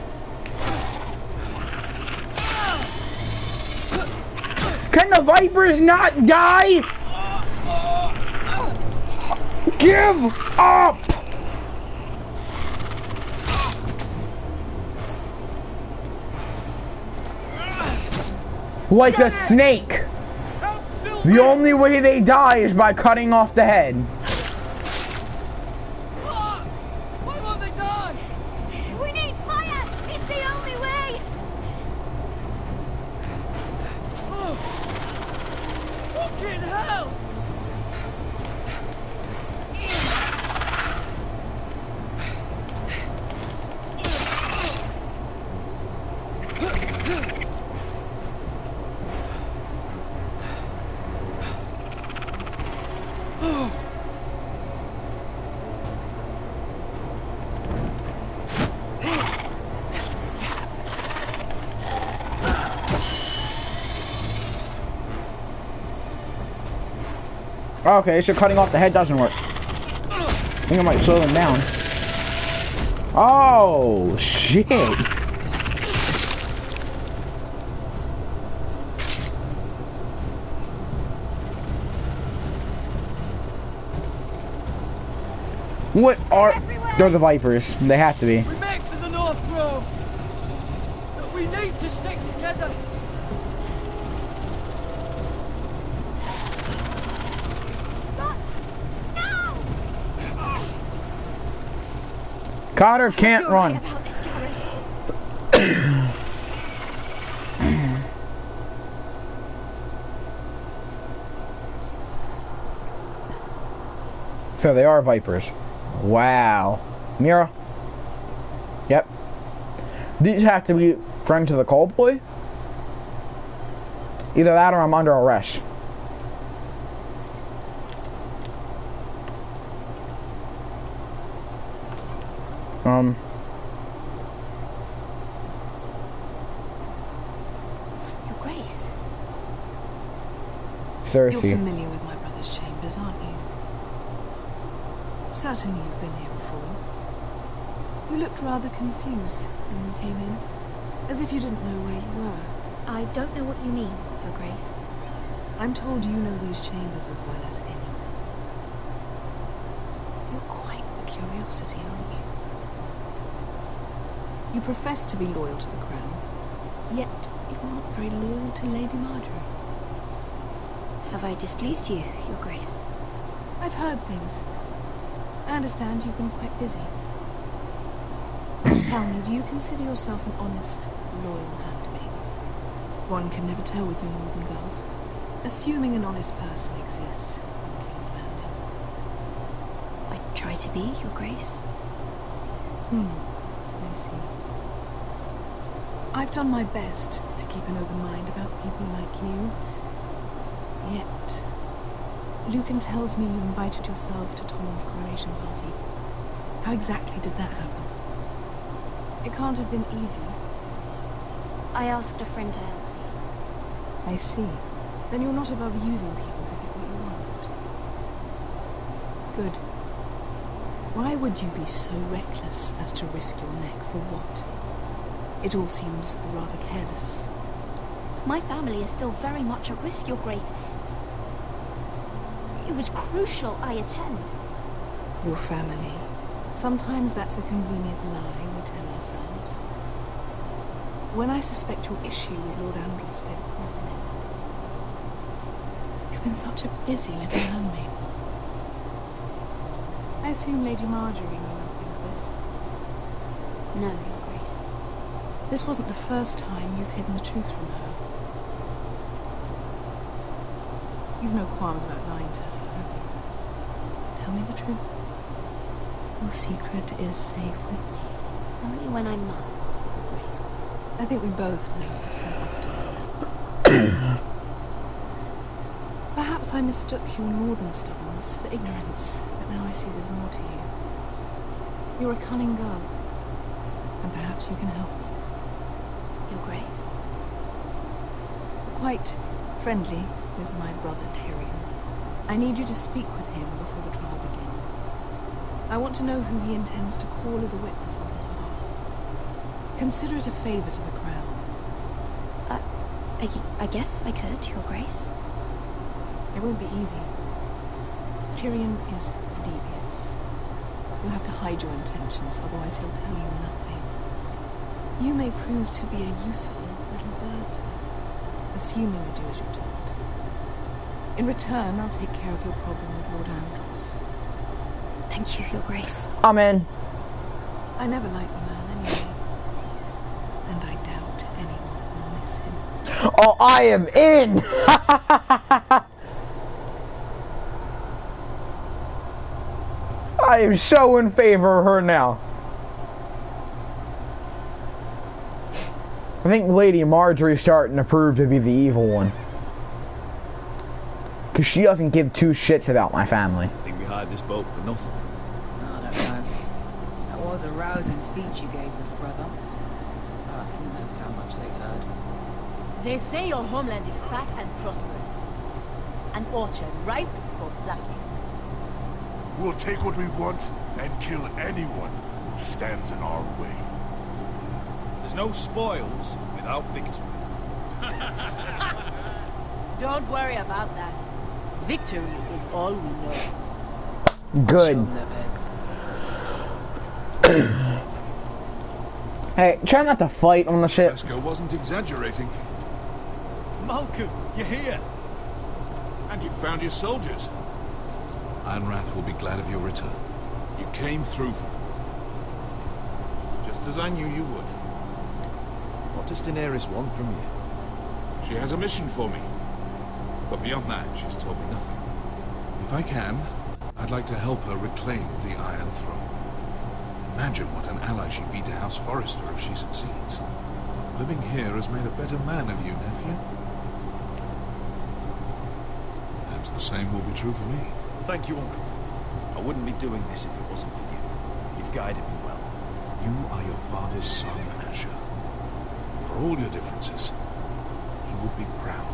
Can the Vipers not die? Give up! Like a snake. The only way they die is by cutting off the head. Why won't they die? We need fire! It's the only way! Oh. Fucking hell! Okay, so cutting off the head doesn't work. I think I might slow them down. Oh, shit. What are... They're the Vipers. They have to be. We make for the North Grove. But we need to stick together. Cotter can't run. So they are Vipers. Wow. Mira? Yep. These have to be friends of the Cold Boy? Either that or I'm under arrest. Your Grace. thirsty. You're familiar with my brother's chambers, aren't you? Certainly you've been here before. You looked rather confused when you came in, as if you didn't know where you were. I don't know what you mean, Your Grace. I'm told you know these chambers as well as anyone. You're quite the curiosity, aren't you? You profess to be loyal to the crown, yet you're not very loyal to Lady Marjorie. Have I displeased you, Your Grace? I've heard things. I understand you've been quite busy. Tell me, do you consider yourself an honest, loyal handmaid? One can never tell with you northern girls. Assuming an honest person exists in King's Landing. I try to be, Your Grace. I see. I've done my best to keep an open mind about people like you. Yet, Lucan tells me you invited yourself to Tommen's coronation party. How exactly did that happen? It can't have been easy. I asked a friend to help me. I see. Then you're not above using people to get what you want. Good. Why would you be so reckless as to risk your neck for what? It all seems rather careless. My family is still very much at risk, Your Grace. It was crucial I attend. Your family. Sometimes that's a convenient lie we tell ourselves. When I suspect your issue with Lord Andros played a part in it. You've been such a busy little handmaid. I assume Lady Marjorie knew nothing of this. No, Your Grace. This wasn't the first time you've hidden the truth from her. You've no qualms about lying to her, have you? Tell me the truth. Your secret is safe with me. Only when I must, Your Grace. I think we both know as we often do. Perhaps I mistook your northern stubbornness for ignorance, but now I see there's more to you. You're a cunning girl, and perhaps you can help me. Your Grace. Quite friendly with my brother Tyrion. I need you to speak with him before the trial begins. I want to know who he intends to call as a witness on his behalf. Consider it a favor to the crown. I guess I could, Your Grace. It won't be easy. Tyrion is devious. You'll have to hide your intentions, otherwise he'll tell you nothing. You may prove to be a useful little bird to him, assuming you do as you're told. In return, I'll take care of your problem with Lord Andros. Thank you, Your Grace. Amen. I never liked the man anyway. And I doubt anyone will miss him. Oh, I am in! I am so in favor of her now. I think Lady Marjorie's starting to prove to be the evil one. Because she doesn't give two shits about my family. I think we hired this boat for nothing. I don't know. That was a rousing speech you gave, little brother. Who knows how much they heard. They say your homeland is fat and prosperous. An orchard ripe for plucking. We'll take what we want and kill anyone who stands in our way. There's no spoils without victory. Don't worry about that. Victory is all we know. Good. Hey, try not to fight on the ship. Wesker wasn't exaggerating. Malcolm, you're here. And you found your soldiers. Ironrath will be glad of your return. You came through for them. Just as I knew you would. What does Daenerys want from you? She has a mission for me. But beyond that, she's told me nothing. If I can, I'd like to help her reclaim the Iron Throne. Imagine what an ally she'd be to House Forrester if she succeeds. Living here has made a better man of you, nephew. Perhaps the same will be true for me. Thank you, Uncle. I wouldn't be doing this if it wasn't for you. You've guided me well. You are your father's son, Asher. For all your differences, he would be proud.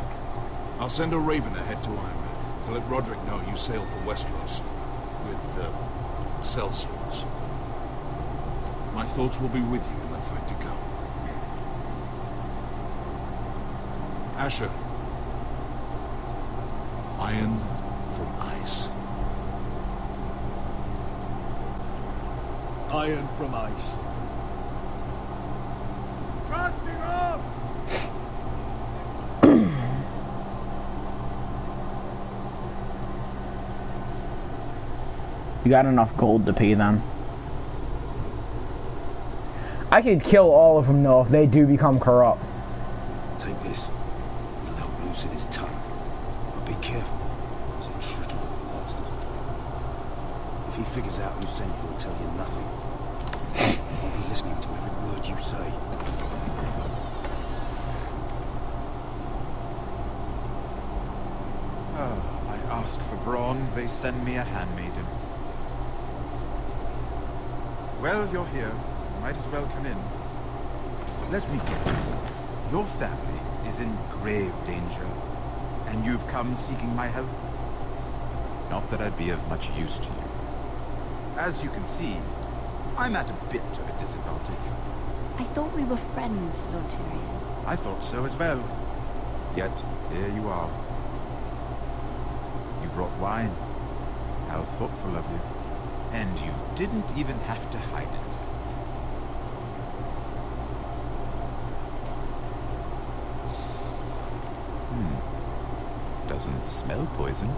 I'll send a raven ahead to Ironrath to let Roderick know you sail for Westeros with, sellswords. My thoughts will be with you in the fight to come. Asher. Iron from ice. Iron from ice. Casting off! You got enough gold to pay them. I could kill all of them though if they do become corrupt. Take this. It'll help loosen his tongue. But be careful. He's a tricky little bastard. If he figures out who sent you, he'll tell you nothing. I'll be listening to every word you say. Oh, I ask for brawn, they send me a handmaiden. Well, you're here. Might as well come in. Let me guess. Your family is in grave danger, and you've come seeking my help? Not that I'd be of much use to you. As you can see, I'm at a bit of a disadvantage. I thought we were friends, Lord Tyrion. I thought so as well. Yet, here you are. You brought wine. How thoughtful of you. And you didn't even have to hide it. Doesn't smell poisoned.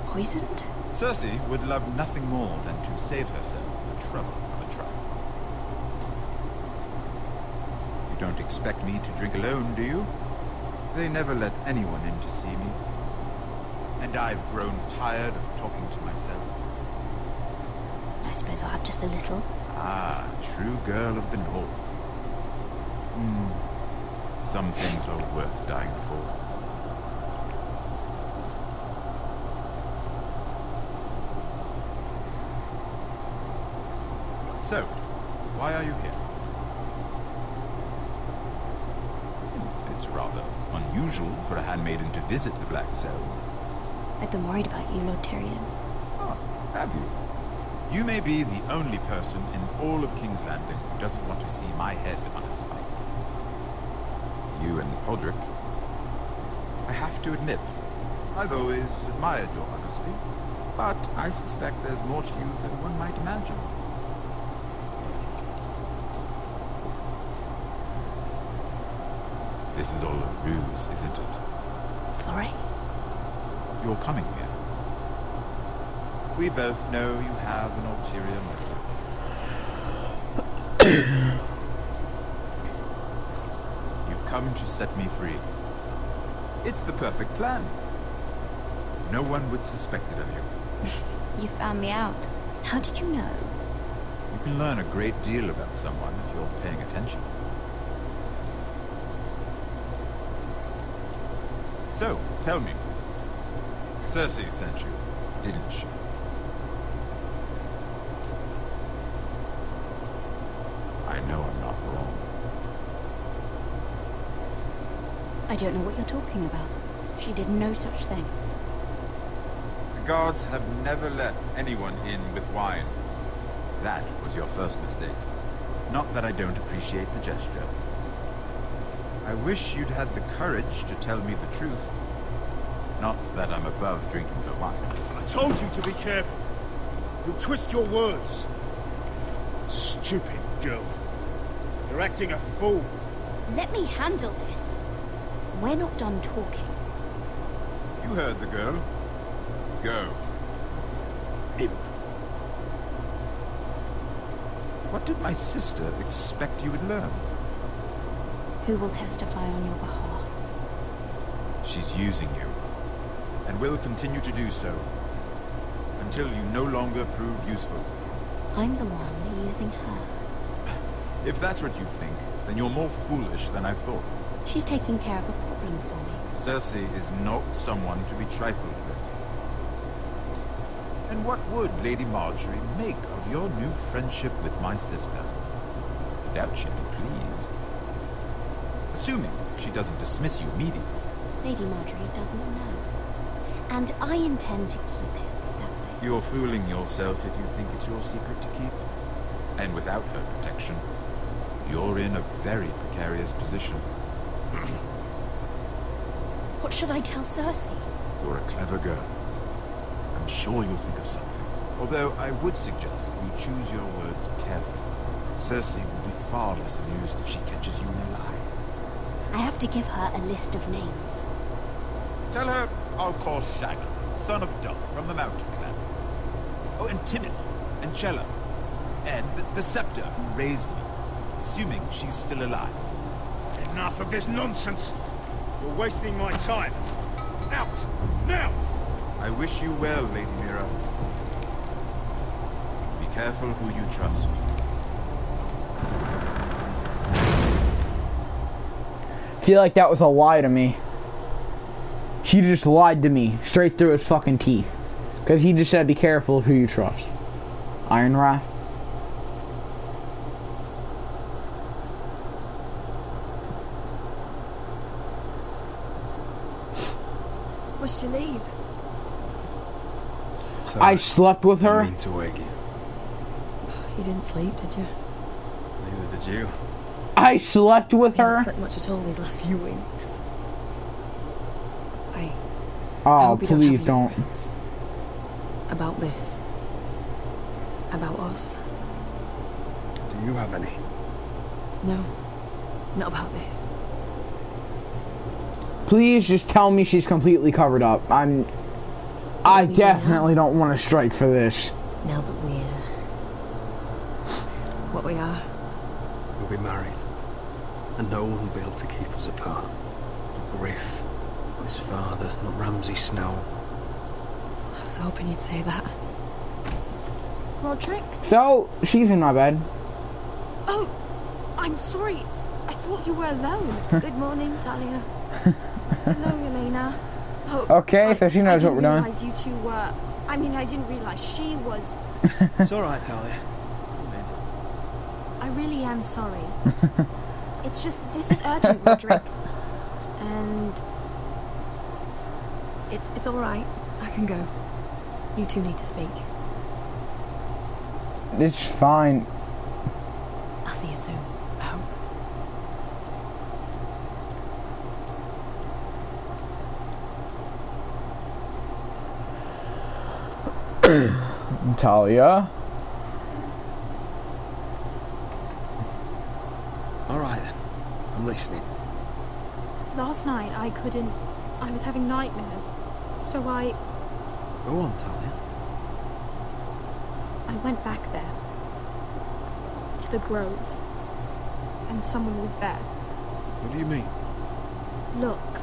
Poisoned? Cersei would love nothing more than to save herself the trouble of a trial. You don't expect me to drink alone, do you? They never let anyone in to see me. And I've grown tired of talking to myself. I suppose I'll have just a little. Ah, true girl of the North. Some things are worth dying for. So, why are you here? It's rather unusual for a handmaiden to visit the Black Cells. I've been worried about you, Lord Tyrion. Oh, have you? You may be the only person in all of King's Landing who doesn't want to see my head on a spike. You and Podrick. I have to admit, I've always admired your honesty, but I suspect there's more to you than one might imagine. This is all a ruse, isn't it? Sorry? You're coming here. We both know you have an ulterior motive. You've come to set me free. It's the perfect plan. No one would suspect it of you. You found me out. How did you know? You can learn a great deal about someone if you're paying attention. So, tell me. Cersei sent you, didn't she? I know I'm not wrong. I don't know what you're talking about. She did no such thing. The guards have never let anyone in with wine. That was your first mistake. Not that I don't appreciate the gesture. I wish you'd had the courage to tell me the truth. Not that I'm above drinking her wine. I told you to be careful. You'll twist your words. Stupid girl. You're acting a fool. Let me handle this. We're not done talking. You heard the girl. Go. Imp. What did my sister expect you would learn? Who will testify on your behalf? She's using you, and will continue to do so, until you no longer prove useful. I'm the one using her. If that's what you think, then you're more foolish than I thought. She's taking care of a problem for me. Cersei is not someone to be trifled with. And what would Lady Marjorie make of your new friendship with my sister? I doubt she'd be pleased. Assuming she doesn't dismiss you immediately. Lady Marjorie doesn't know. And I intend to keep it that way. You're fooling yourself if you think it's your secret to keep. And without her protection, you're in a very precarious position. What should I tell Cersei? You're a clever girl. I'm sure you'll think of something. Although I would suggest you choose your words carefully. Cersei will be far less amused if she catches you in a lie. I have to give her a list of names. Tell her I'll call Shaggy, son of Dove, from the Mountain Clans. Oh, and Timon, and Chella, and the Scepter who raised me, assuming she's still alive. Enough of this nonsense! You're wasting my time. Out! Now! I wish you well, Lady Mira. Be careful who you trust. I feel like that was a lie to me. She just lied to me straight through his fucking teeth. Because he just said be careful of who you trust. Ironrath. Was she leave? Sorry, I slept with her. I didn't mean to wake you. You didn't sleep, did you? Neither did you. I slept with I her. haven't slept much at all these last few weeks. I Oh, hope you please don't. don't. Have any regrets about this. About us. Do you have any? No. Not about this. Please just tell me she's completely covered up. I definitely don't want to strike for this. Now that we're what we are. We'll be married. And no one will be able to keep us apart. Not Griff, not his father, not Ramsay Snow. I was hoping you'd say that. Roderick? So, she's in my bed. Oh, I'm sorry. I thought you were alone. Good morning, Talia. Hello, Elena. Oh, Okay, so she knows what we're doing. I didn't realize you two were... I mean, I didn't realize she was... It's alright, Talia. I really am sorry. It's just, this is urgent, Roderick. And... It's alright. I can go. You two need to speak. It's fine. I'll see you soon. I hope. Talia. Alright then. I'm listening. Last night I couldn't... I was having nightmares. So I Go on, Talia. went back there. To the grove. And someone was there. What do you mean? Look.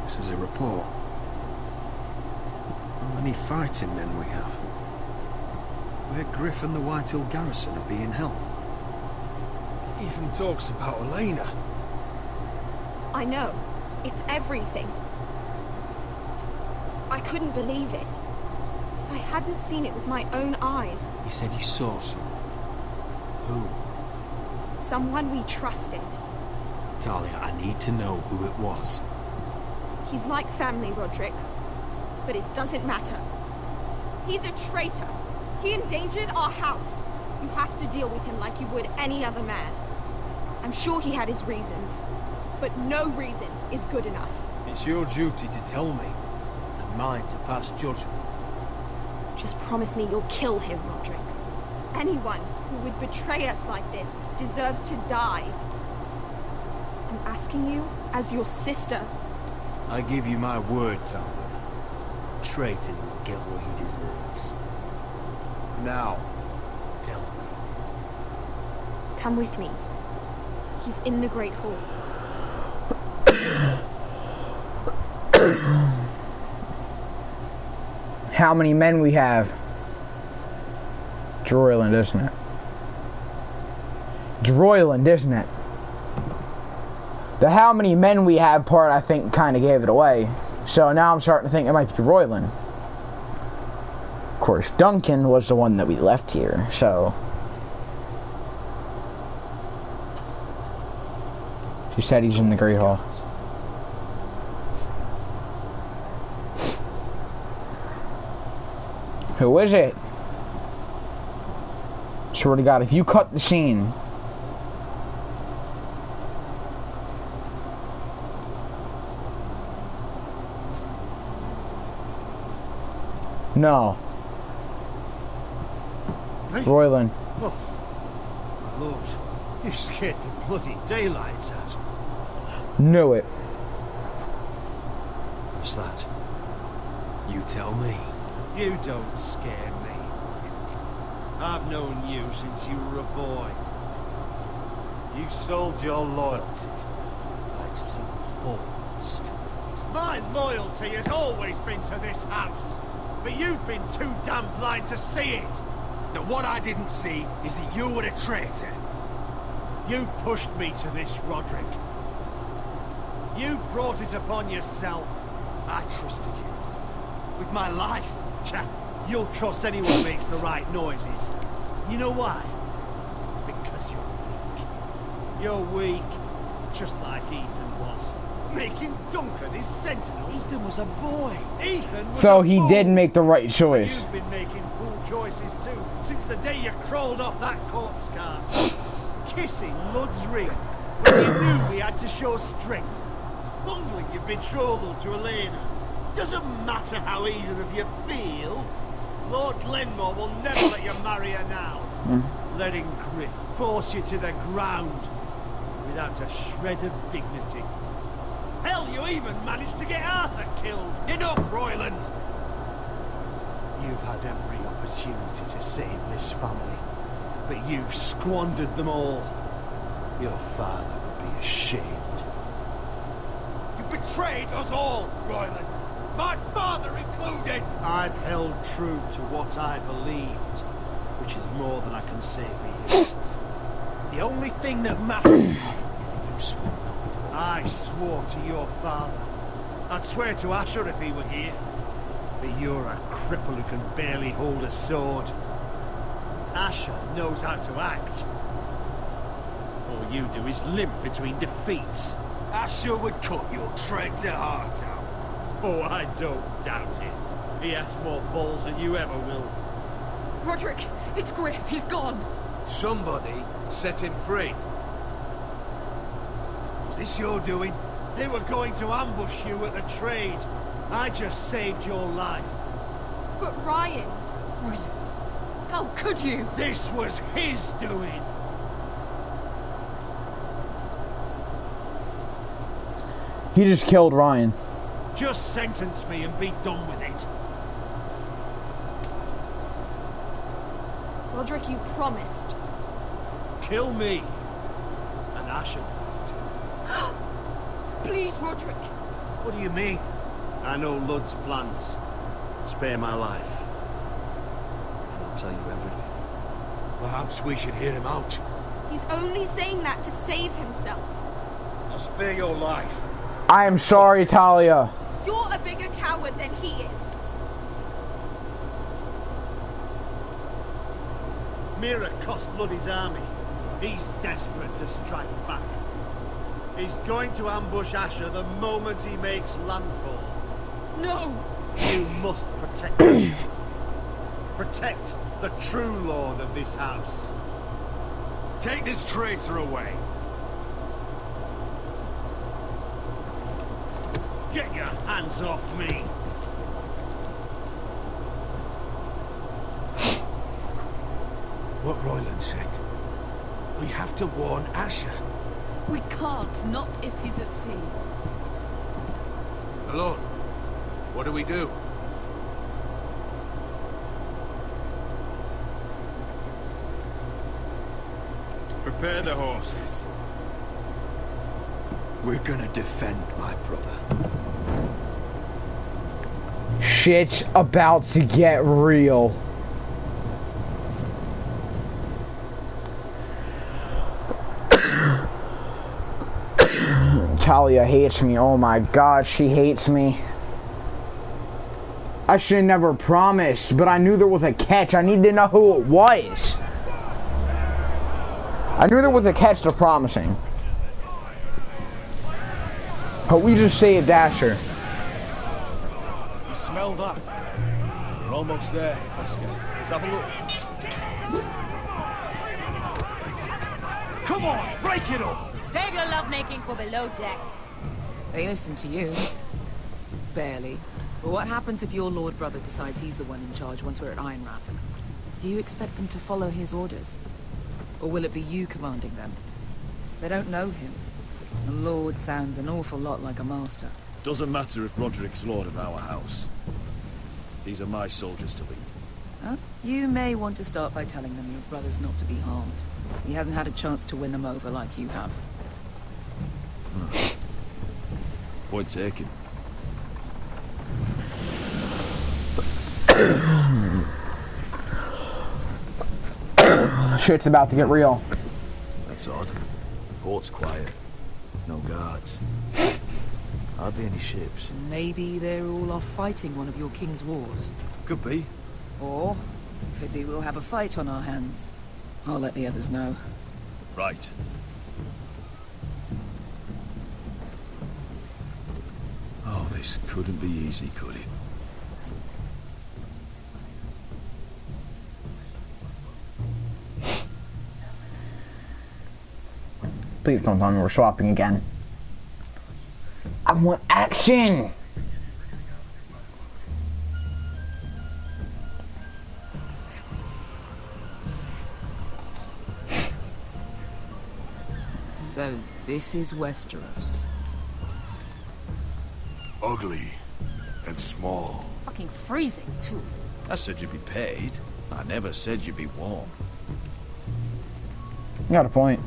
This is a report. How many fighting men we have. Where Griff and the Whitehill garrison are being held. It even talks about Elena. I know. It's everything. I couldn't believe it. If I hadn't seen it with my own eyes. You said you saw someone. Who? Someone we trusted. Talia, I need to know who it was. He's like family, Roderick. But it doesn't matter. He's a traitor. He endangered our house. You have to deal with him like you would any other man. I'm sure he had his reasons. But no reason is good enough. It's your duty to tell me, and mine to pass judgment. Just promise me you'll kill him, Roderick. Anyone who would betray us like this deserves to die. I'm asking you as your sister. I give you my word, Talia. Traitor will get what he deserves. Now, tell me. Come with me. He's in the Great Hall. How many men we have? Droyland, isn't it? Droyland, isn't it? The how many men we have part, I think, kind of gave it away. So now I'm starting to think it might be Royland. Of course, Duncan was the one that we left here, so... She said he's in the Great Hall. Who is it? Swear to God, if you cut the scene. No. Hey? Royland. Oh, my lord. You scared the bloody daylights out. Knew it. What's that? You tell me. You don't scare me. I've known you since you were a boy. You sold your loyalty like some horse. My loyalty has always been to this house, but you've been too damn blind to see it. Now what I didn't see is that you were a traitor. You pushed me to this, Roderick. You brought it upon yourself. I trusted you. With my life. You'll trust anyone who makes the right noises. You know why? Because you're weak. You're weak. Just like Ethan was. Making Duncan his sentinel. Ethan was a boy. Ethan was So a he fool. did make the right choice. You've been making fool choices too, since the day you crawled off that corpse cart. Kissing Lud's ring when you knew we had to show strength. Bungling your betrothal to Elena. Doesn't matter how either of you feel. Lord Glenmore will never let you marry her now. Letting Griff force you to the ground without a shred of dignity. Hell, you even managed to get Arthur killed. Enough, Royland! You've had every opportunity to save this family, but you've squandered them all. Your father would be ashamed. You betrayed us all, Royland! My father included! I've held true to what I believed, which is more than I can say for you. The only thing that matters is that you swore not. I swore to your father. I'd swear to Asher if he were here. But you're a cripple who can barely hold a sword. Asher knows how to act. All you do is limp between defeats. Asher would cut your traitor heart out. Oh, I don't doubt it. He has more balls than you ever will. Roderick, it's Griff. He's gone. Somebody set him free. Was this your doing? They were going to ambush you at the trade. I just saved your life. But Ryan... Royland, how could you? This was his doing. He just killed Ryan. Just sentence me and be done with it. Roderick, you promised. Kill me. And Asher does too. Please, Roderick. What do you mean? I know Lud's plans. Spare my life. And I'll tell you everything. Perhaps we should hear him out. He's only saying that to save himself. I'll spare your life. I am sorry, Talia. You're a bigger coward than he is. Mira cost Lud his army. He's desperate to strike back. He's going to ambush Asher the moment he makes landfall. No! You must protect Asher. Protect the true lord of this house. Take this traitor away. Get your hands off me! What Royland said. We have to warn Asher. We can't, not if he's at sea. Alone. What do we do? Prepare the horses. We're gonna defend my brother. Shit's about to get real. Talia hates me. Oh my god, she hates me. I should have never promised, but I knew there was a catch. I needed to know who it was. I knew there was a catch to promising. But we just saved Asher. You smell that? We're almost there, Wesker. Let's have a look. Come on, break it up! Save your lovemaking for below deck. They listen to you. Barely. But what happens if your Lord Brother decides he's the one in charge once we're at Ironrath? Do you expect them to follow his orders? Or will it be you commanding them? They don't know him. A lord sounds an awful lot like a master. Doesn't matter if Roderick's lord of our house. These are my soldiers to lead. Huh? You may want to start by telling them your brother's not to be harmed. He hasn't had a chance to win them over like you have. Point taken. Shit's about to get real. That's odd. Port's quiet. No guards. Hardly any ships. Maybe they're all off fighting one of your king's wars. Could be. Or, could be we'll have a fight on our hands. I'll let the others know. Right. Oh, this couldn't be easy, could it? Please don't tell me we're swapping again. I want action! So, this is Westeros. Ugly and small. Fucking freezing, too. I said you'd be paid. I never said you'd be warm. You got a point.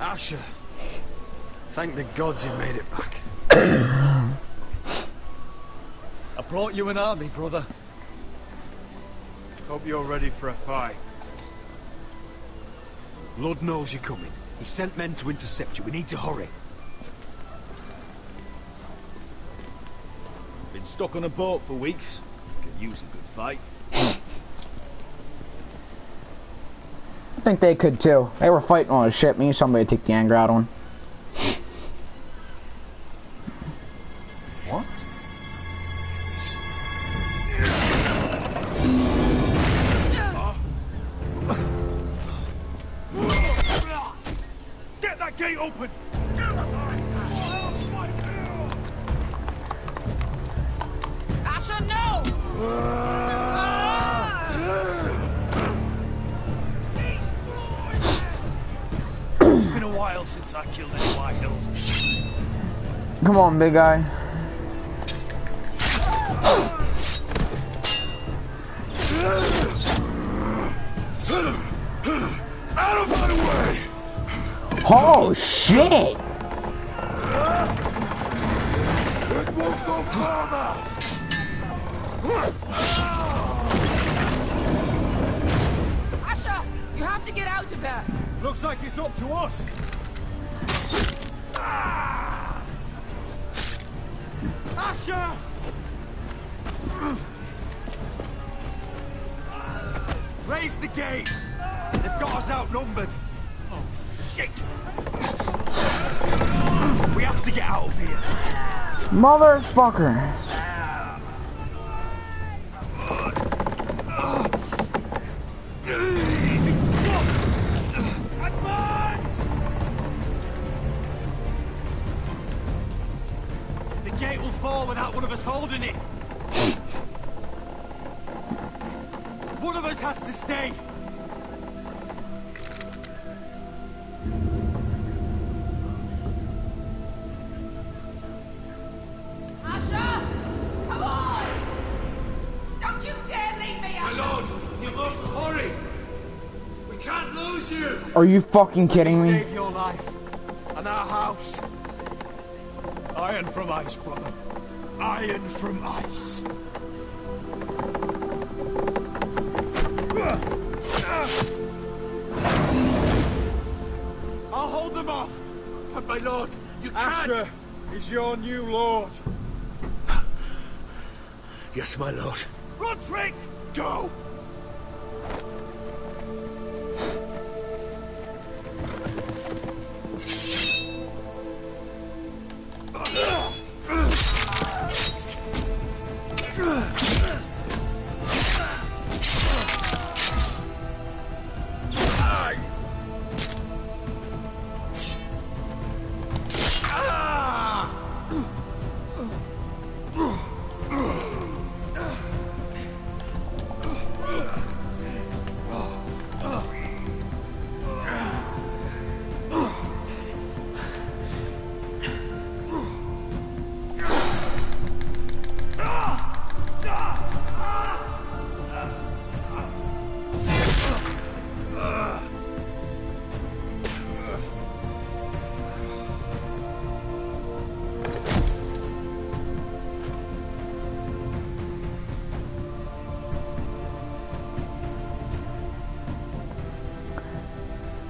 Asher, thank the gods you made it back. I brought you an army, brother. Hope you're ready for a fight. Lord knows you're coming. He sent men to intercept you. We need to hurry. Been stuck on a boat for weeks. Could use a good fight. I think they could too. They were fighting on a ship. Me and somebody take the anger out on. What? Get that gate open! Asher, no! It's been a while since I killed any White Hills. Come on, big guy. Out of my way! Oh shit! It won't go farther! Asher! You have to get out of there! Looks like it's up to us. Asher! Raise the gate! They've got us outnumbered. Oh, shit! We have to get out of here. Motherfucker! Advance! The gate will fall without one of us holding it. One of us has to stay. Asher! Come on! Don't you dare leave me, My Asher! lord, you must hurry. We can't lose you. Are you fucking kidding me? Save your life and our house. Iron from ice, brother. Iron from ice. I'll hold them off. But my lord, you can't. Asher is your new lord. Yes, my lord. Roderick! Go!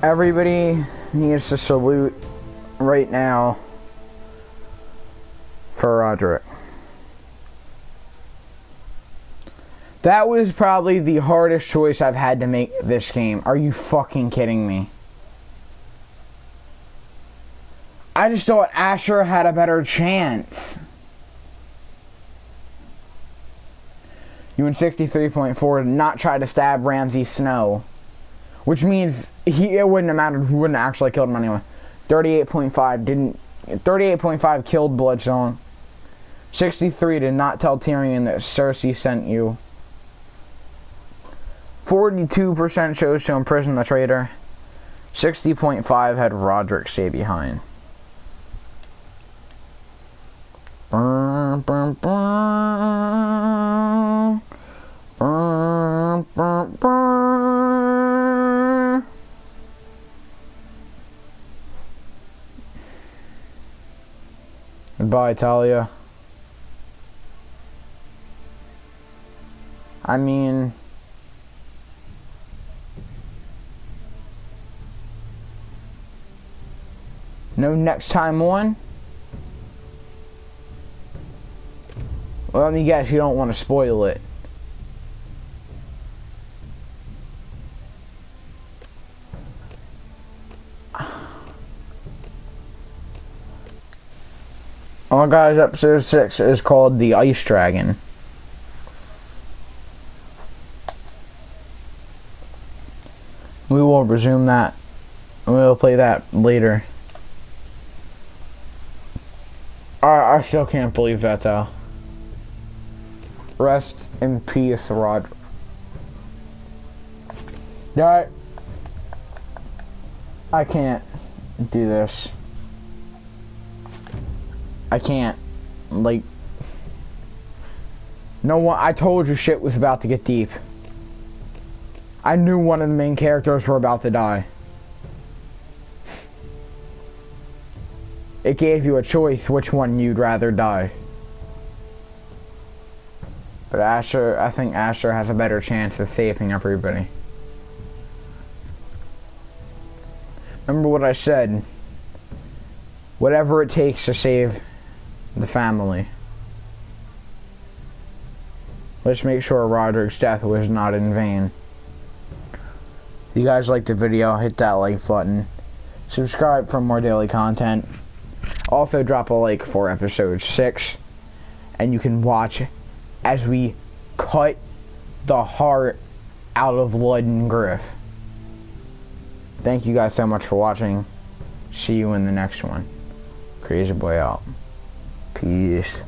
Everybody needs to salute right now for Roderick. That was probably the hardest choice I've had to make this game. Are you fucking kidding me? I just thought Asher had a better chance. You in 63.4 did not try to stab Ramsay Snow. Which means it wouldn't have mattered. He wouldn't have actually killed him anyway. 38.5 didn't. 38.5 killed Bloodstone. 63 did not tell Tyrion that Cersei sent you. 42% chose to imprison the traitor. 60.5 had Roderick stay behind. Burn, burn, burn. Burn, burn, burn. Goodbye, Talia. I mean... no next time on? Well, let me guess, you don't want to spoil it. Oh guys, episode 6 is called The Ice Dragon. We will resume that. We will play that later. I still can't believe that though. Rest in peace, Rod. I can't do this. I can't. Like, no one. I told you shit was about to get deep. I knew one of the main characters were about to die. It gave you a choice which one you'd rather die. But Asher, I think Asher has a better chance of saving everybody. Remember what I said. Whatever it takes to save the family. Let's make sure Roderick's death was not in vain. If you guys liked the video, hit that like button. Subscribe for more daily content. Also drop a like for episode 6. And you can watch as we cut the heart out of Ludden Griff. Thank you guys so much for watching. See you in the next one. Crazy Boy out. Peace.